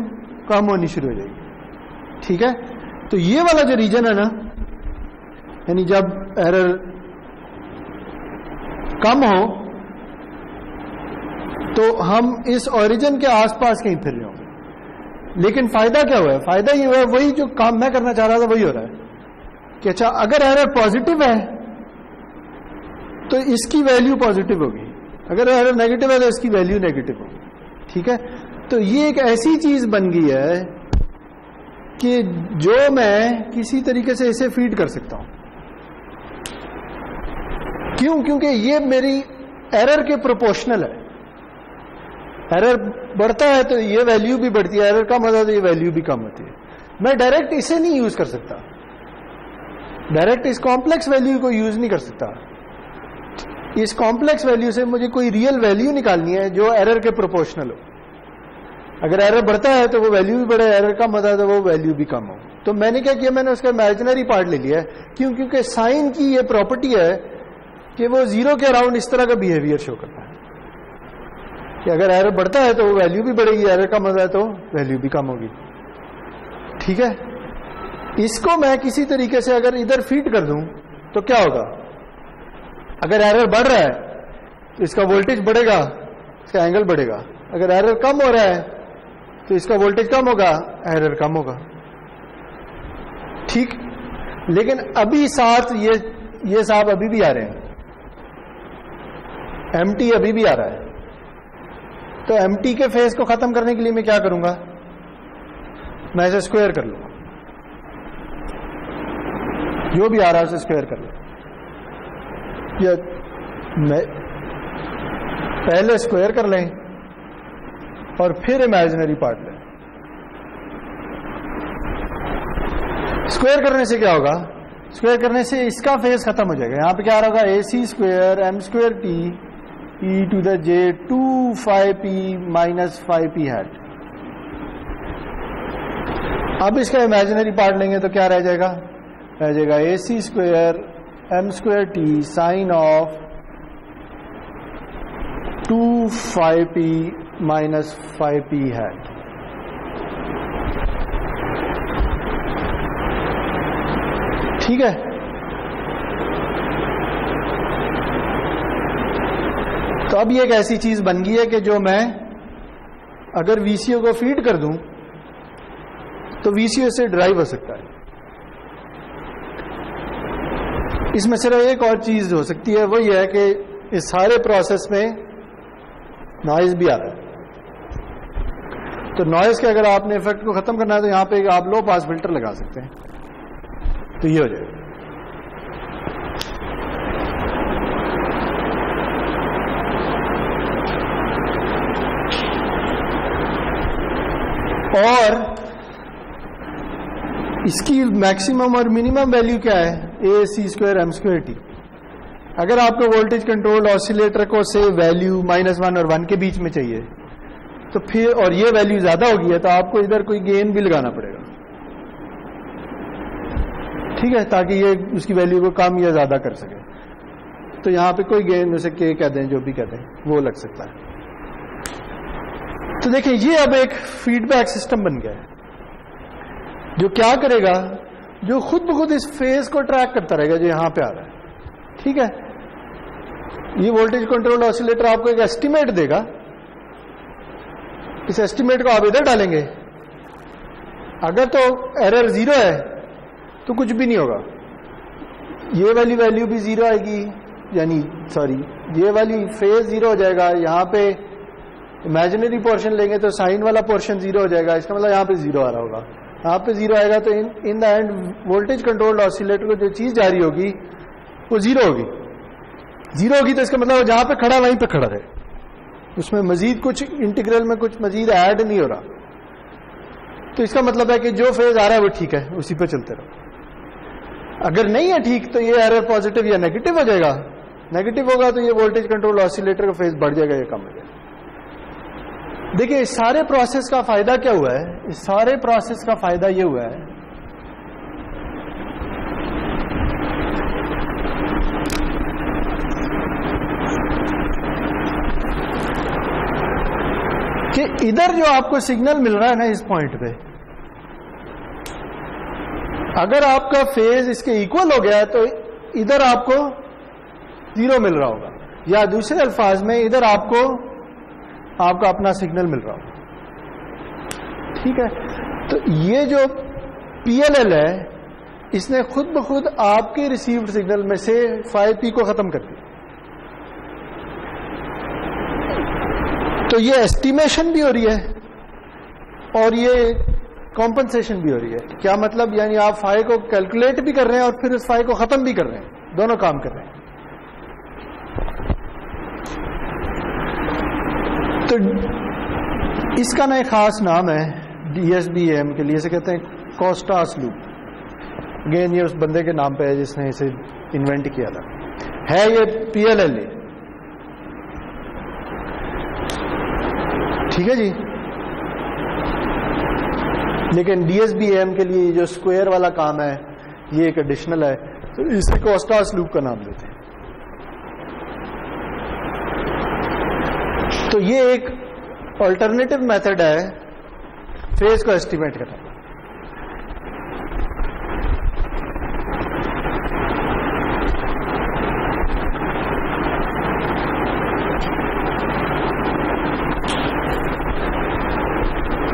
कम होनी शुरू हो जाएगी। ठीक है। तो ये वाला जो रीजन है ना, यानी जब एरर कम हो तो हम इस ओरिजिन के आसपास कहीं फिर रहे होंगे। लेकिन फायदा क्या हुआ है? फायदा ये हुआ है, वही जो काम मैं करना चाह रहा था वही हो रहा है कि अच्छा, अगर एरर पॉजिटिव है तो इसकी वैल्यू पॉजिटिव होगी, अगर एरर नेगेटिव है तो इसकी वैल्यू नेगेटिव होगी। ठीक है। तो ये एक ऐसी चीज बन गई है कि जो मैं किसी तरीके से इसे फीड कर सकता हूं। क्यों? क्योंकि ये मेरी एरर के प्रोपोर्शनल है। एरर बढ़ता है तो ये वैल्यू भी बढ़ती है, एरर कम होता है तो ये वैल्यू भी कम होती है। मैं डायरेक्ट इसे नहीं यूज कर सकता, डायरेक्ट इस कॉम्प्लेक्स वैल्यू को यूज नहीं कर सकता। इस कॉम्प्लेक्स वैल्यू से मुझे कोई रियल वैल्यू निकालनी है जो एरर के प्रोपोर्शनल हो। अगर एरर बढ़ता है तो वो वैल्यू भी बढ़े, एरर कम होता है तो वो वैल्यू भी कम हो। तो मैंने क्या किया? मैंने उसका इमेजिनरी पार्ट ले लिया है। क्यों? क्योंकि साइन की ये प्रॉपर्टी है कि वो जीरो के अराउंड इस तरह का बिहेवियर शो करता है कि अगर एरर बढ़ता है तो वो वैल्यू भी बढ़ेगी, एरर कम होता है तो वैल्यू भी कम होगी। ठीक है। इसको मैं किसी तरीके से अगर इधर फीड कर दूं तो क्या होगा? अगर एरर बढ़ रहा है तो इसका वोल्टेज बढ़ेगा, इसका एंगल बढ़ेगा। अगर एरर कम हो रहा है तो इसका वोल्टेज कम होगा, एरर कम होगा। ठीक। लेकिन अभी साथ ये साहब अभी भी आ रहे हैं, एमटी अभी भी आ रहा है। तो एमटी के फेज को खत्म करने के लिए मैं क्या करूंगा? मैं इसे स्क्वायर कर लूंगा, जो भी आ रहा है उसे स्क्वायर कर लूंगा। या मैं पहले स्क्वायर कर लें और फिर इमेजिनरी पार्ट लें। स्क्वायर करने से क्या होगा? स्क्वायर करने से इसका फेज खत्म हो जाएगा। यहां पे क्या होगा? AC² m² t e⁻ j 2πp minus 5p hat. अब इसका इमेजिनरी पार्ट लेंगे तो क्या रह जाएगा? रह जाएगा AC² m² t sine of 2πp minus 5p hat. ठीक है, तो अब ये एक ऐसी चीज बन गई है कि जो मैं अगर वीसीओ को फीड कर दूं तो वीसीओ से ड्राइव हो सकता है। इसमें सिर्फ एक और चीज हो सकती है, वो ये है कि इस सारे प्रोसेस में नॉइज भी आता है। तो नॉइज के अगर आपने इफेक्ट को खत्म करना है तो यहां पे आप लो पास फिल्टर लगा सकते हैं, तो ये हो जाएगा। और इसकी मैक्सिमम और मिनिमम वैल्यू क्या है, ए सी स्क्वायर एम स्क्वायर टी। अगर आपको वोल्टेज कंट्रोल ऑसिलेटर को से वैल्यू -1 और 1 के बीच में चाहिए तो फिर, और ये वैल्यू ज्यादा होगी है, तो आपको इधर कोई गेन भी लगाना पड़ेगा, ठीक है, ताकि ये उसकी वैल्यू को कम या ज्यादा कर सके। तो यहां पे कोई गेन जैसे के कहते हैं, जो भी कहते हैं, वो लग सकता है। तो देखिए ये अब एक फीडबैक सिस्टम बन गया है जो क्या करेगा, जो खुद ब खुद इस फेज को ट्रैक करता रहेगा जो यहां पे आ रहा है, ठीक है। ये वोल्टेज कंट्रोल ऑसिलेटर आपको एक एस्टिमेट देगा, इस एस्टिमेट को आप इधर डालेंगे, अगर तो एरर 0 है तो कुछ भी नहीं होगा, ये वाली वैल्यू भी 0 आएगी, यानी सॉरी ये वाली फेज 0 हो जाएगा। यहां पे इमेजिनरी पोर्शन लेंगे तो साइन वाला पोर्शन 0 हो जाएगा, इसका मतलब यहां पे 0 आ रहा होगा, यहां पे 0 आएगा, तो in the end voltage controlled oscillator को जो चीज जा रही होगी वो 0 होगी। 0 होगी तो इसका मतलब जहां पे खड़ा वहीं पे खड़ा रहे, उसमें मजीद कुछ इंटीग्रल में कुछ मजीद ऐड नहीं हो रहा। तो इसका मतलब है कि जो फेज आ रहा है वो ठीक है, उसी पे चलते रहो। अगर नहीं है ठीक तो ये एरर पॉजिटिव या नेगेटिव हो जाएगा, नेगेटिव होगा तो ये वोल्टेज कंट्रोल ऑसिलेटर का फेज बढ़ जाएगा या कम हो जाएगा। देखिए इस सारे प्रोसेस का फायदा क्या हुआ है, इस सारे प्रोसेस का फायदा ये हुआ है कि इधर जो आपको सिग्नल मिल रहा है ना इस पॉइंट पे, अगर आपका फेज इसके इक्वल हो गया है तो इधर आपको 0 मिल रहा होगा, या दूसरे अल्फाज में इधर आपको आपका अपना सिग्नल मिल रहा होगा, ठीक है। तो ये जो PLL है इसने खुद ब खुद आपके रिसीव्ड सिग्नल में से 5P को खत्म कर दिया। तो ये एस्टिमेशन भी हो रही है और ये कॉम्पनसेशन भी हो रही है। क्या मतलब, यानी आप फाइ को कैलकुलेट भी कर रहे हैं और फिर उस फाइ को खत्म भी कर रहे हैं, दोनों काम कर रहे हैं। तो इसका ना एक खास नाम है DSBAM के लिए, इसे कहते हैं कोस्टास लूप। अगेन ये उस बंदे के नाम पे है जिसने इसे इन्वेंट किया था, है ये PLL, ठीक है जी। लेकिन DSBAM के लिए जो स्क्वायर वाला काम है ये एक एडिशनल है, तो इसे कोस्टास लूप का नाम देते हैं। तो ये एक अल्टरनेटिव मेथड है फेज को एस्टिमेट करने का।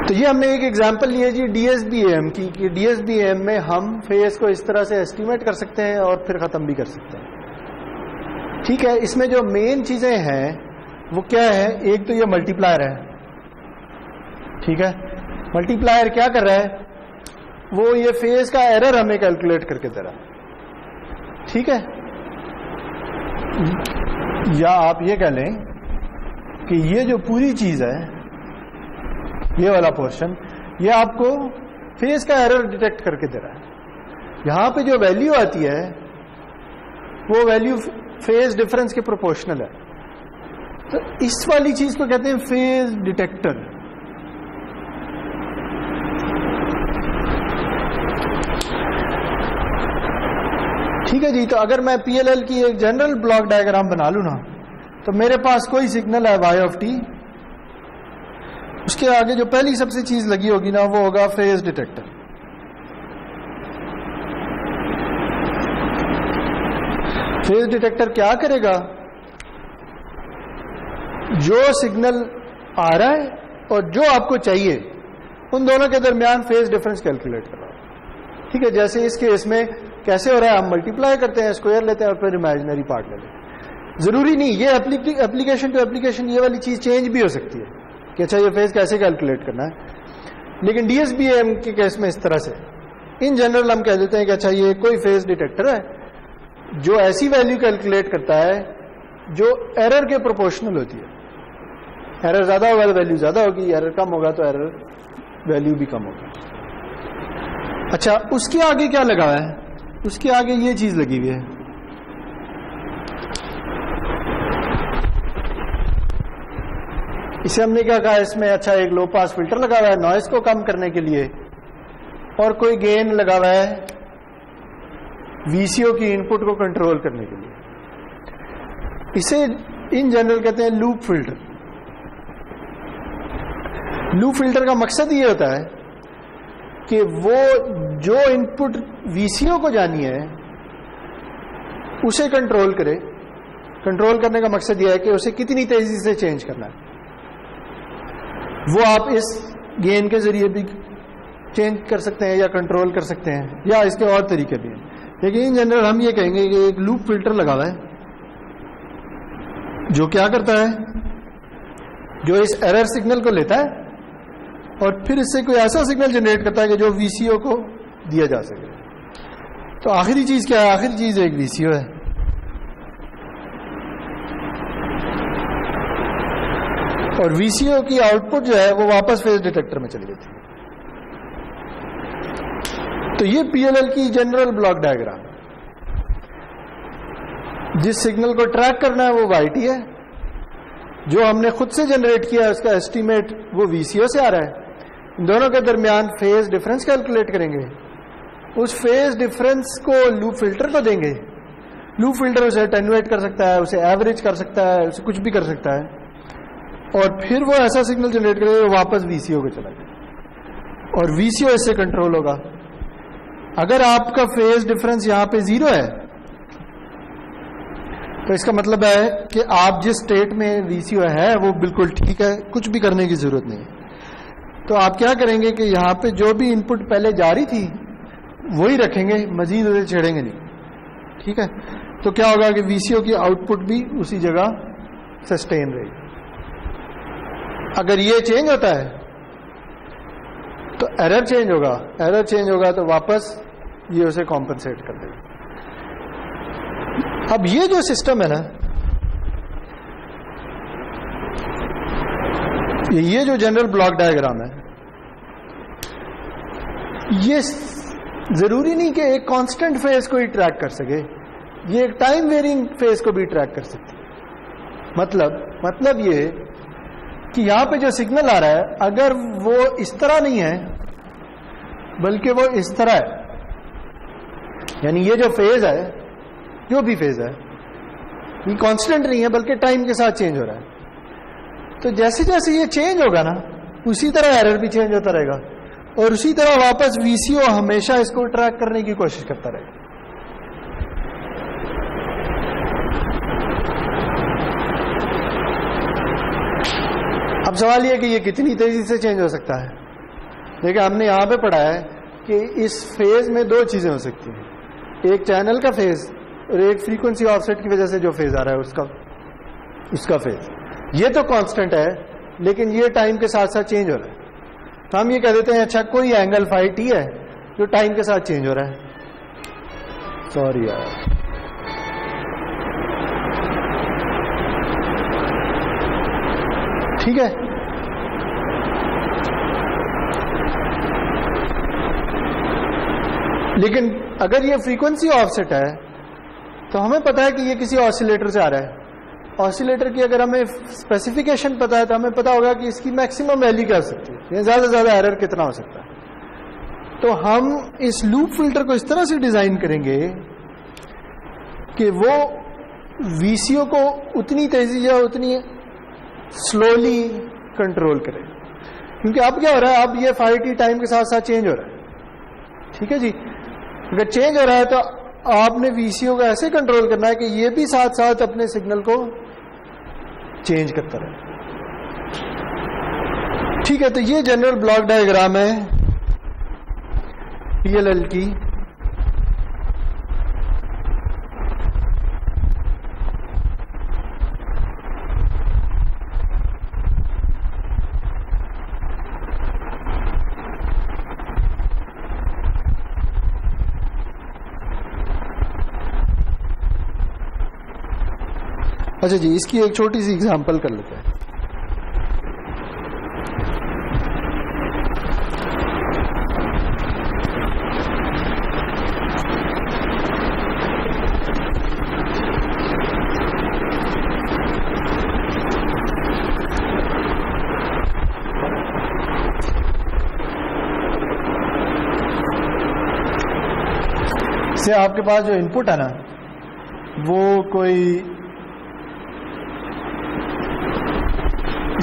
तो ये हमने एक एग्जांपल ली है जी DSBAM की, कि DSBAM में हम फेज को इस तरह से एस्टिमेट कर सकते हैं और फिर खत्म भी कर सकते हैं, ठीक है। इसमें जो मेन चीजें हैं वो क्या है, एक तो ये मल्टीप्लायर है, ठीक है। मल्टीप्लायर क्या कर रहा है, वो ये फेज का एरर हमें कैलकुलेट करके दे रहा है, ठीक है। या आप ये कह लें कि ये जो पूरी चीज है, ये वाला पोर्शन, ये आपको फेज का एरर डिटेक्ट करके दे रहा है। यहां पे जो वैल्यू आती है वो वैल्यू फेज डिफरेंस के प्रोपोर्शनल है। तो इस वाली चीज को कहते हैं फेज डिटेक्टर। ठीक है जी। तो अगर मैं PLL की एक जनरल ब्लॉक डायग्राम बना लूं ना, तो मेरे पास कोई सिग्नल है y ऑफ t, उसके आगे जो पहली सबसे चीज लगी होगी ना वो होगा फेज डिटेक्टर। फेज डिटेक्टर क्या करेगा, जो सिग्नल आ रहा है और जो आपको चाहिए उन दोनों के दरमियान फेज डिफरेंस कैलकुलेट कर रहा है। ठीक है, जैसे इस केस में कैसे हो रहा है, हम मल्टीप्लाई करते हैं, स्क्वायर लेते हैं और फिर इमेजिनरी पार्ट लेते हैं। जरूरी नहीं ये एप्लीकेशन टू एप्लीकेशन ये वाली चीज चेंज भी हो सकती है कि अच्छा ये फेज कैसे कैलकुलेट करना है, लेकिन डीएसबीएम के केस में इस तरह से इन जनरल हम कह देते हैं कि अच्छा ये कोई फेज डिटेक्टर है जो ऐसी वैल्यू कैलकुलेट करता है जो एरर के प्रोपोर्शनल होती है। एरर ज्यादा होगा तो वैल्यू ज्यादा होगी, एरर कम होगा तो एरर वैल्यू भी कम होगी। अच्छा, उसके आगे क्या लगा है, उसके आगे ये चीज लगी हुई है, इसे हमने क्या कहा, इसमें अच्छा एक लो पास फिल्टर लगा हुआ है नॉइस को कम करने के लिए, और कोई गेन लगा हुआ है वीसीओ की इनपुट को कंट्रोल करने के लिए। इसे इन जनरल कहते हैं लूप फिल्टर। लूप फिल्टर का मकसद ये होता है कि वो जो इनपुट वीसीओ को जानी है उसे कंट्रोल करे। कंट्रोल करने का मकसद यह है कि उसे कितनी तेजी से चेंज करना है, वो आप इस गेन के जरिए भी चेंज कर सकते हैं या कंट्रोल कर सकते हैं, या इसके और तरीके भी हैं। लेकिन इन जनरल हम ये कहेंगे कि एक लूप फिल्टर लगा हुआ है जो क्या करता है, जो इस एरर सिग्नल को लेता है और फिर इससे कोई ऐसा सिग्नल जनरेट करता है कि जो वीसीओ को दिया जा सके। तो आखिरी चीज क्या है, आखिरी चीज एक वीसीओ है। और वीसीओ की आउटपुट जो है वो वापस फेज डिटेक्टर में चली जाती है। तो ये पीएलएल की जनरल ब्लॉक डायग्राम, जिस सिग्नल को ट्रैक करना है वो वाईटी है, जो हमने खुद से जनरेट किया है उसका एस्टीमेट वो वीसीओ से आ रहा है। इन दोनों के दरमियान फेज डिफरेंस कैलकुलेट करेंगे, उस फेज डिफरेंस को लूप फिल्टर को देंगे। लूप फिल्टर उसे अटेन्युएट कर सकता है, उसे एवरेज कर सकता है, उसे कुछ भी कर सकता है, और फिर वो ऐसा सिग्नल जनरेट करेगा वो वापस वीसीओ को चला जाए और वीसीओ इससे कंट्रोल होगा। अगर आपका फेज डिफरेंस यहां पे 0 है तो इसका मतलब है कि आप जिस स्टेट में वीसीओ है वो बिल्कुल ठीक है, कुछ भी करने की जरूरत नहीं है। तो आप क्या करेंगे कि यहां पे जो भी इनपुट पहले जारी थी वही रखेंगे, मजीद उसे छेड़ेंगे नहीं। ठीक है, तो क्या होगा कि वीसीओ की आउटपुट भी उसी जगह सस्टेन रहेगी। अगर ये चेंज होता है तो एरर चेंज होगा, एरर चेंज होगा तो वापस ये उसे कॉम्पनसेट कर देगा। अब ये जो सिस्टम है ना, ये जो जनरल ब्लॉक डायग्राम है, ये जरूरी नहीं कि एक कांस्टेंट फेज को ही ट्रैक कर सके, ये एक टाइम वेरिंग फेज को भी ट्रैक कर सकती है। मतलब ये कि यहां पे जो सिग्नल आ रहा है अगर वो इस तरह नहीं है बल्कि वो इस तरह है, यानी ये जो फेज है, जो भी फेज है, ये कांस्टेंट नहीं है बल्कि टाइम के साथ चेंज हो रहा है। तो जैसे जैसे ये चेंज होगा ना उसी तरह एरर भी चेंज होता रहेगा और उसी तरह वापस वीसीओ हमेशा इसको ट्रैक करने की कोशिश करता रहेगा। अब सवाल यह कि ये कितनी तेजी से चेंज हो सकता है। देखिए, हमने यहां पे पढ़ा है कि इस फेज में दो चीजें हो सकती हैं, एक चैनल का फेज और एक फ्रीक्वेंसी ऑफसेट की वजह से जो फेज आ रहा है उसका फेज। ये तो कांस्टेंट है लेकिन ये टाइम के साथ साथ चेंज हो रहा है। तो हम ये कह देते हैं अच्छा कोई एंगल फाई टी है जो टाइम के साथ चेंज हो रहा है। सॉरी यार, ठीक है। लेकिन अगर ये फ्रीक्वेंसी ऑफसेट है तो हमें पता है कि ये किसी ऑसिलेटर से आ रहा है। ऑसिलेटर की अगर हमें स्पेसिफिकेशन पता है तो हमें पता होगा कि इसकी मैक्सिमम वैल्यू क्या हो सकती है, ज्यादा से ज्यादा एरर कितना हो सकता है। तो हम इस लूप फिल्टर को इस तरह से डिजाइन करेंगे कि वो वीसीओ को उतनी तेजी या उतनी स्लोली कंट्रोल करें, क्योंकि अब क्या हो रहा है, अब ये फाई टी टाइम के साथ साथ चेंज हो रहा है। ठीक है जी, अगर चेंज हो रहा है तो आपने VCO का ऐसे कंट्रोल करना है कि ये भी साथ साथ अपने सिग्नल को चेंज करता रहे। ठीक है, तो ये जनरल ब्लॉक डायग्राम है PLL की। अच्छा जी, इसकी एक छोटी सी एग्जांपल कर लेते हैं। से आपके पास जो इनपुट है ना, वो कोई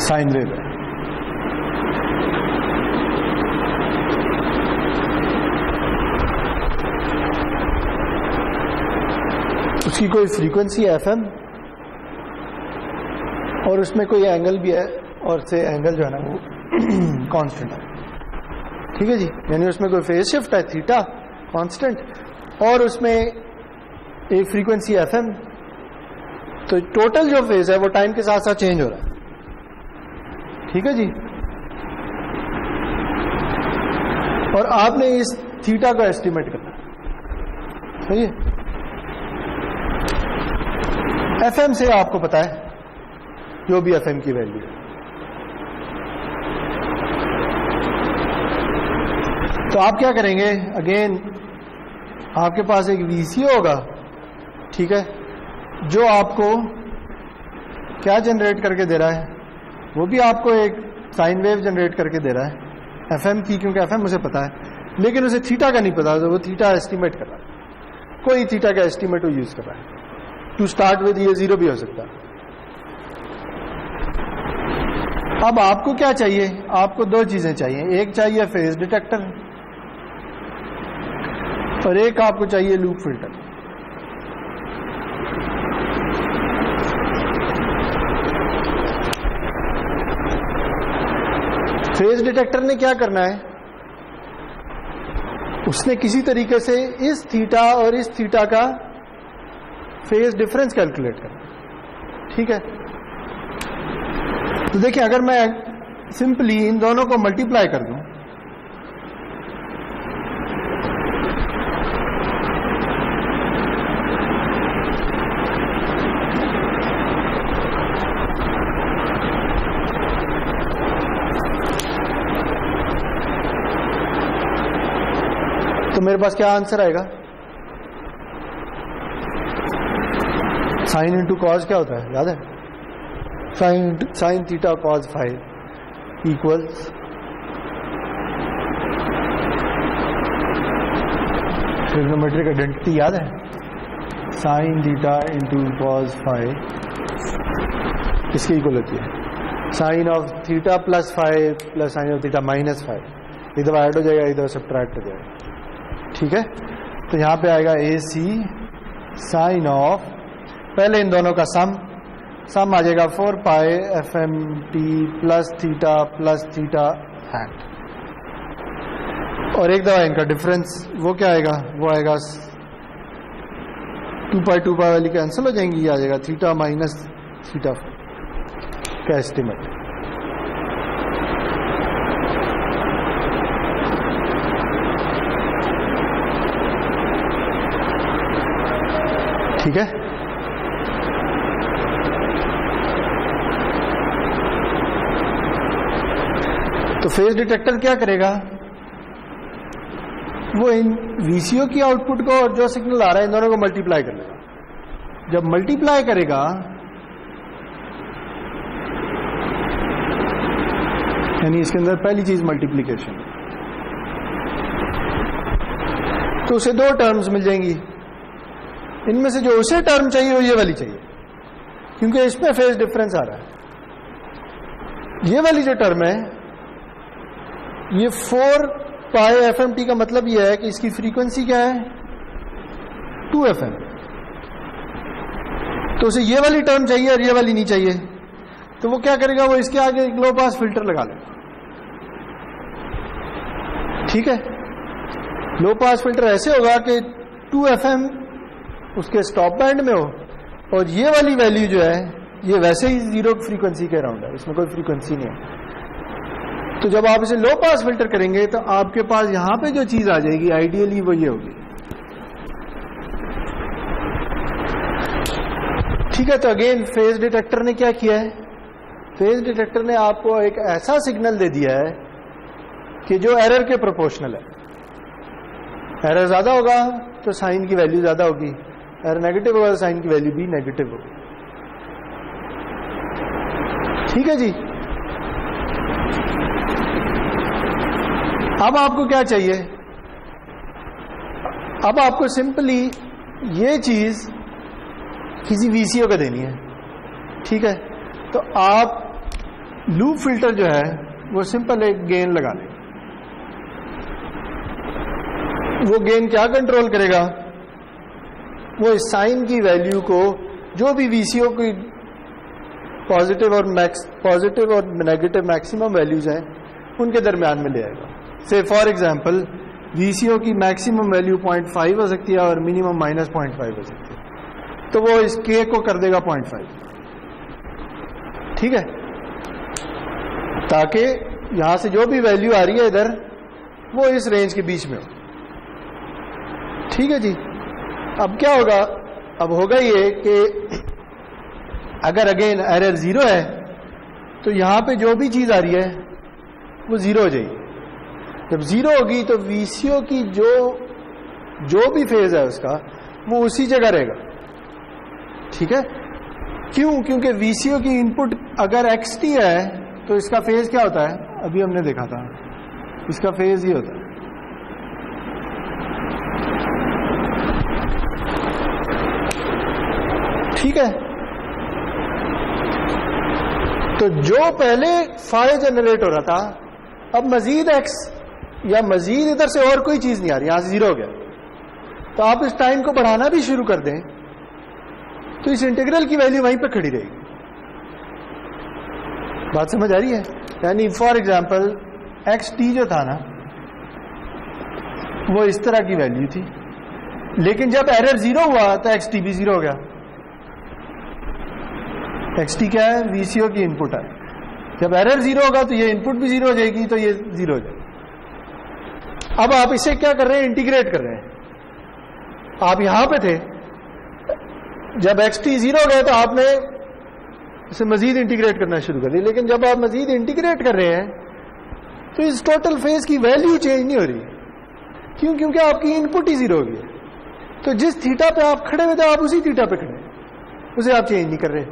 साइन वेव है। उसकी कोई फ्रीक्वेंसी है FM और उसमें कोई एंगल भी है, और से एंगल जो है ना वो कांस्टेंट है। ठीक है जी, यानी उसमें कोई फेज शिफ्ट है थीटा कांस्टेंट, और उसमें एक फ्रीक्वेंसी FM। तो टोटल जो फेज है वो टाइम के साथ साथ चेंज हो रहा है। ठीक है जी, और आपने इस थीटा का एस्टिमेट करना है। सही है, FM से आपको पता है जो भी FM की वैल्यू है। तो आप क्या करेंगे, अगेन आपके पास एक VCO होगा, ठीक है, जो आपको क्या जनरेट करके दे रहा है, वो भी आपको एक साइन वेव जनरेट करके दे रहा है FM की, क्योंकि FM मुझे पता है, लेकिन उसे थीटा का नहीं पता, तो वो थीटा एस्टिमेट कर रहा है, कोई थीटा का एस्टिमेट वो यूज कर रहा है। टू स्टार्ट विद ये 0 भी हो सकता है। अब आपको क्या चाहिए, आपको दो चीजें चाहिए, एक चाहिए फेज डिटेक्टर और एक आपको चाहिए लूप फिल्टर। फेज डिटेक्टर ने क्या करना है, उसने किसी तरीके से इस थीटा और इस थीटा का फेज डिफरेंस कैलकुलेट करना। ठीक है, तो देखिए अगर मैं सिंपली इन दोनों को मल्टीप्लाई कर दूं, तो मेरे पास क्या आंसर आएगा, साइन इंटू कॉज क्या होता है, याद है, sine theta cos phi equals trigonometric identity, याद है, sine theta into cos phi इसके इक्वल होती है sine of theta plus phi plus sine of theta minus phi. इधर ऐड हो जाएगा, इधर सब्ट्रैक्ट हो जाएगा। ठीक है, तो यहां पे आएगा AC साइन ऑफ, पहले इन दोनों का सम आ जाएगा 4 पाई FMT प्लस थीटा हैट, और एक दफा इनका डिफरेंस वो क्या आएगा, वो आएगा 2 पाई वाली कैंसिल हो जाएंगी, आ जाएगा थीटा माइनस थीटा का एस्टिमेट। ठीक है, तो फेज डिटेक्टर क्या करेगा, वो इन VCO की आउटपुट को और जो सिग्नल आ रहा है इन दोनों को मल्टीप्लाई कर लेगा। जब मल्टीप्लाई करेगा यानी इसके अंदर पहली चीज मल्टीप्लिकेशन, तो उसे दो टर्म्स मिल जाएंगी, इनमें से जो उसे टर्म चाहिए वो ये वाली चाहिए, क्योंकि इसमें फेज डिफरेंस आ रहा है। ये वाली जो टर्म है ये 4 पाई FMT का मतलब ये है कि इसकी फ्रीक्वेंसी क्या है 2fm, तो उसे ये वाली टर्म चाहिए और ये वाली नहीं चाहिए, तो वो क्या करेगा, वो इसके आगे एक लो पास फिल्टर लगा लेगा। ठीक है, लो पास फिल्टर ऐसे होगा कि 2fm उसके स्टॉप बैंड में हो और ये वाली वैल्यू जो है ये वैसे ही जीरो फ्रीक्वेंसी के अराउंड है, इसमें कोई फ्रीक्वेंसी नहीं है। तो जब आप इसे लो पास फिल्टर करेंगे तो आपके पास यहां पे जो चीज आ जाएगी आइडियली वो ये होगी। ठीक है, तो अगेन फेज डिटेक्टर ने क्या किया है, फेज डिटेक्टर ने आपको एक ऐसा सिग्नल दे दिया है कि जो एरर के प्रोपोर्शनल है। एरर ज्यादा होगा तो साइन की वैल्यू ज्यादा होगी, एरर नेगेटिव होगा तो साइन की वैल्यू भी नेगेटिव होगी। ठीक है जी, अब आपको क्या चाहिए, अब आपको सिंपली ये चीज किसी वीसीओ को देनी है। ठीक है, तो आप लूप फिल्टर जो है वो सिंपल एक गेन लगा लें। वो गेन क्या कंट्रोल करेगा, वो इस साइन की वैल्यू को जो भी वीसीओ की पॉजिटिव और नेगेटिव मैक्सिमम वैल्यूज हैं उनके दरमियान में ले आएगा। से फॉर एग्जांपल वीसीओ की मैक्सिमम वैल्यू 0.5 हो सकती है और मिनिमम -0.5 हो सकती है, तो वो इस के को कर देगा 0.5। ठीक है, ताकि यहां से जो भी वैल्यू आ रही है इधर वो इस रेंज के बीच में हो। ठीक है जी, अब क्या होगा, अब होगा ये कि अगर अगेन एरर 0 है तो यहां पे जो भी चीज आ रही है वो 0 हो जाएगी। जब 0 होगी तो वीसीओ की जो भी फेज है उसका वो उसी जगह रहेगा। ठीक है, क्यों, क्योंकि वीसीओ की इनपुट अगर xt है तो इसका फेज क्या होता है, अभी हमने देखा था, इसका फेज ये होता है। ठीक है, तो जो पहले फाई जनरेट हो रहा था अब मजीद x या मजीद इधर से और कोई चीज नहीं आ रही, यहां से 0 हो गया, तो आप इस टाइम को बढ़ाना भी शुरू कर दें तो इस इंटीग्रल की वैल्यू वहीं पे खड़ी रहेगी। बात समझ आ रही है, यानी फॉर एग्जांपल xt जो था ना वो इस तरह की वैल्यू थी, लेकिन जब एरर 0 हुआ तो xt भी 0 हो गया। xt क्या है, वीसीओ की इनपुट है। जब एरर 0 होगा तो ये इनपुट भी 0 हो जाएगी, तो ये 0 हो जाएगी। अब आप इसे क्या कर रहे हैं, इंटीग्रेट कर रहे हैं। आप यहां पे थे, जब xt 0 हो गया तो आपने इसे मजीद इंटीग्रेट करना शुरू कर दिया, लेकिन जब आप मजीद इंटीग्रेट कर रहे हैं तो इस टोटल फेज की वैल्यू चेंज नहीं हो रही। क्यों, क्योंकि आपकी इनपुट ही 0 हो गई है। तो जिस थीटा पे आप खड़े हुए थे आप उसी थीटा पे खड़े, उसे आप चेंज नहीं कर रहे।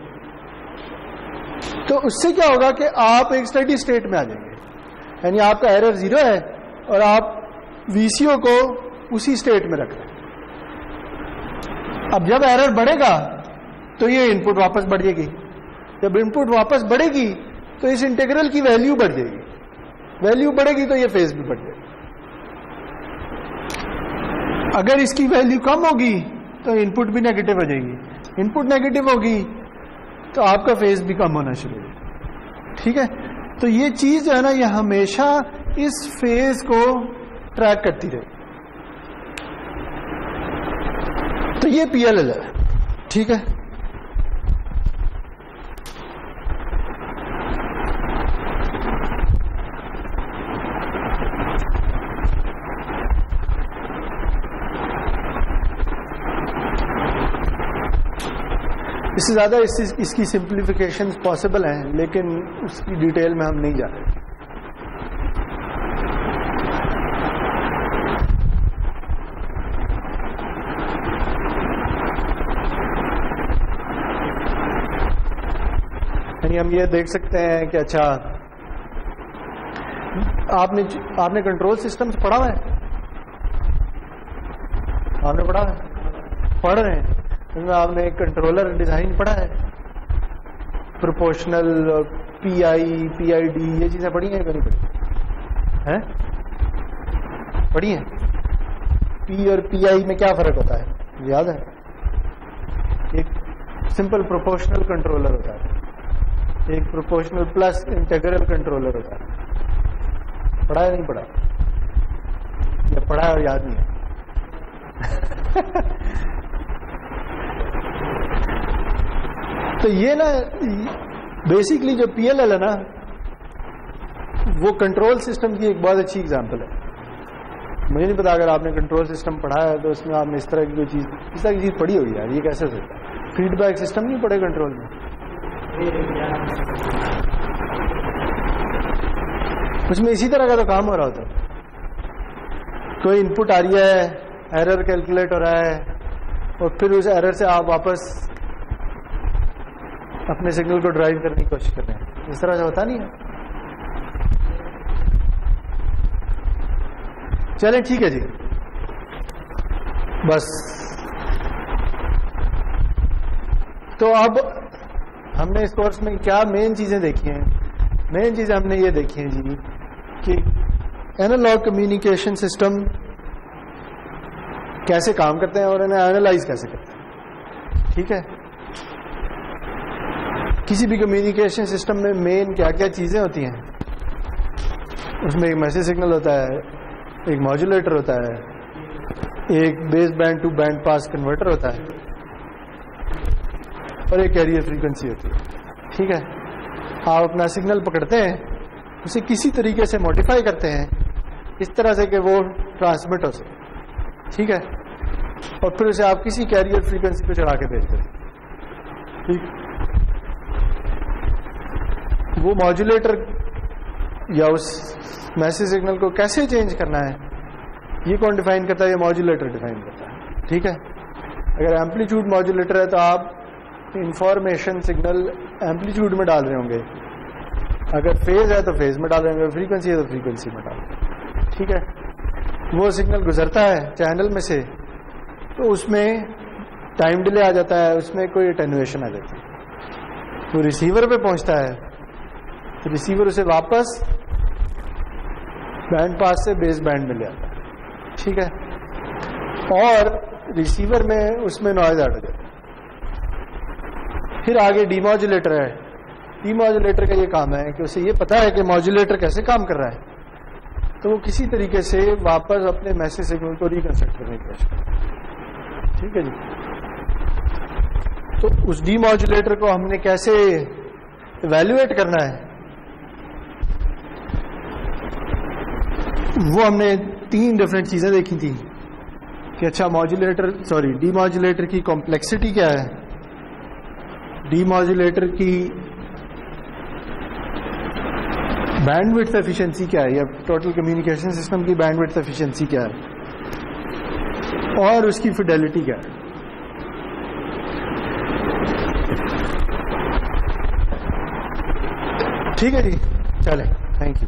तो उससे क्या होगा कि आप एक स्टेडी स्टेट में आ जाएंगे, यानी आपका एरर 0 है और आप वीसीओ को उसी स्टेट में रख रहे हैं। अब जब एरर बढ़ेगा तो ये इनपुट वापस बढ़ जाएगी, जब इनपुट वापस बढ़ेगी तो इस इंटीग्रल की वैल्यू बढ़ जाएगी, वैल्यू बढ़ेगी तो ये फेज भी बढ़ जाएगी। अगर इसकी वैल्यू कम होगी तो इनपुट भी नेगेटिव हो जाएगी, इनपुट नेगेटिव होगी तो आपका फेज भी कम होना शुरू होगा। ठीक है, तो ये चीज जो है ना ये हमेशा इस फेज को ट्रैक करती रहे। तो ये PLL है। ठीक है, इससे ज्यादा इसकी सिंप्लीफिकेशन पॉसिबल हैं, लेकिन उसकी डिटेल में हम नहीं जा रहे। यानी हम ये देख सकते हैं कि अच्छा आपने कंट्रोल सिस्टम्स पढ़ा हुआ है, आपने पढ़ा है, पढ़ रहे हैं, इसमें आपने एक कंट्रोलर डिजाइन पढ़ा है, प्रोपोर्शनल, PI, PID, ये चीजें पढ़ी हैं, नहीं पढ़ी है? पढ़ी हैं? P और PI में क्या फर्क होता है याद है? एक सिंपल प्रोपोर्शनल कंट्रोलर होता है, एक प्रोपोर्शनल प्लस इंटीग्रल कंट्रोलर होता है। पढ़ा है नहीं पढ़ा? या पढ़ा है और याद नहीं है? तो ये ना बेसिकली जो पीएलएल है ना, वो कंट्रोल सिस्टम की एक बहुत अच्छी एग्जांपल है। मुझे नहीं पता, अगर आपने कंट्रोल सिस्टम पढ़ा है तो उसमें आपने इस तरह की कोई चीज, इस तरह की चीज पढ़ी होगी यार। ये कैसे होता है? फीडबैक सिस्टम नहीं पढ़े कंट्रोल में? उसमें इसी तरह का तो काम हो रहा होता है। कोई इनपुट आ रही है, एरर कैलकुलेट हो रहा है, और फिर उस एरर से आप वापस अपने सिग्नल को ड्राइव करने की कोशिश कर रहे हैं। इस तरह से होता नहीं है। चलें ठीक है जी, बस। तो अब हमने इस कोर्स में क्या मेन चीजें देखी हैं? मेन चीजें हमने ये देखी हैं जी कि एनालॉग कम्युनिकेशन सिस्टम कैसे काम करते हैं और इन्हें एनालाइज कैसे करते हैं। ठीक है, किसी भी कम्युनिकेशन सिस्टम में मेन क्या क्या चीजें होती हैं? उसमें एक मैसेज सिग्नल होता है, एक मॉड्यूलेटर होता है, एक base band to band pass converter होता है, और एक कैरियर फ्रीक्वेंसी होती है। ठीक है, आप अपना सिग्नल पकड़ते हैं, उसे किसी तरीके से मॉडिफाई करते हैं इस तरह से कि वो ट्रांसमिट हो सके। ठीक है, और फिर उसे आप किसी कैरियर फ्रीक्वेंसी पे चढ़ा के भेजते हैं। ठीक, वो मॉड्यूलेटर या उस मैसेज सिग्नल को कैसे चेंज करना है, ये कौन डिफाइन करता है? ये मॉड्यूलेटर डिफाइन करता है। ठीक है, अगर एम्पलीट्यूड मॉड्यूलेटर है तो आप इंफॉर्मेशन सिग्नल एम्पलीट्यूड में डाल रहे होंगे, अगर फेज है तो फेज में डाल रहे होंगे, फ्रीक्वेंसी है तो फ्रीक्वेंसी में डाल रहे होंगे। ठीक है, वो सिग्नल गुजरता है चैनल में से तो उसमें टाइम डिले आ जाता है, उसमें कोई अटेन्युएशन आ जाती है। वो रिसीवर पे पहुंचता है तो रिसीवर उसे वापस बैंड पास से बेस बैंड में ले आता है। ठीक है, और रिसीवर में उसमें नॉइज ऐड हो जाता है। फिर आगे डीमॉड्यूलेटर है। डीमॉड्यूलेटर का ये काम है कि उसे ये पता है कि मॉड्यूलेटर कैसे काम कर रहा है, तो वो किसी तरीके से वापस अपने मैसेज सिग्नल को रिकंस्ट्रक्ट करने की कोशिश करता है। ठीक है जी, तो उस डीमॉड्यूलेटर को हमने कैसे इवैल्यूएट करना है, वो हमने 3 डिफरेंट चीजें देखी थी कि अच्छा डीमॉड्यूलेटर की कॉम्प्लेक्सिटी क्या है, डीमॉड्यूलेटर की बैंडविड्थ एफिशिएंसी क्या है, या टोटल कम्युनिकेशन सिस्टम की बैंडविड्थ एफिशिएंसी क्या है, और उसकी फिडेलिटी क्या है। ठीक है जी, चलें, थैंक यू।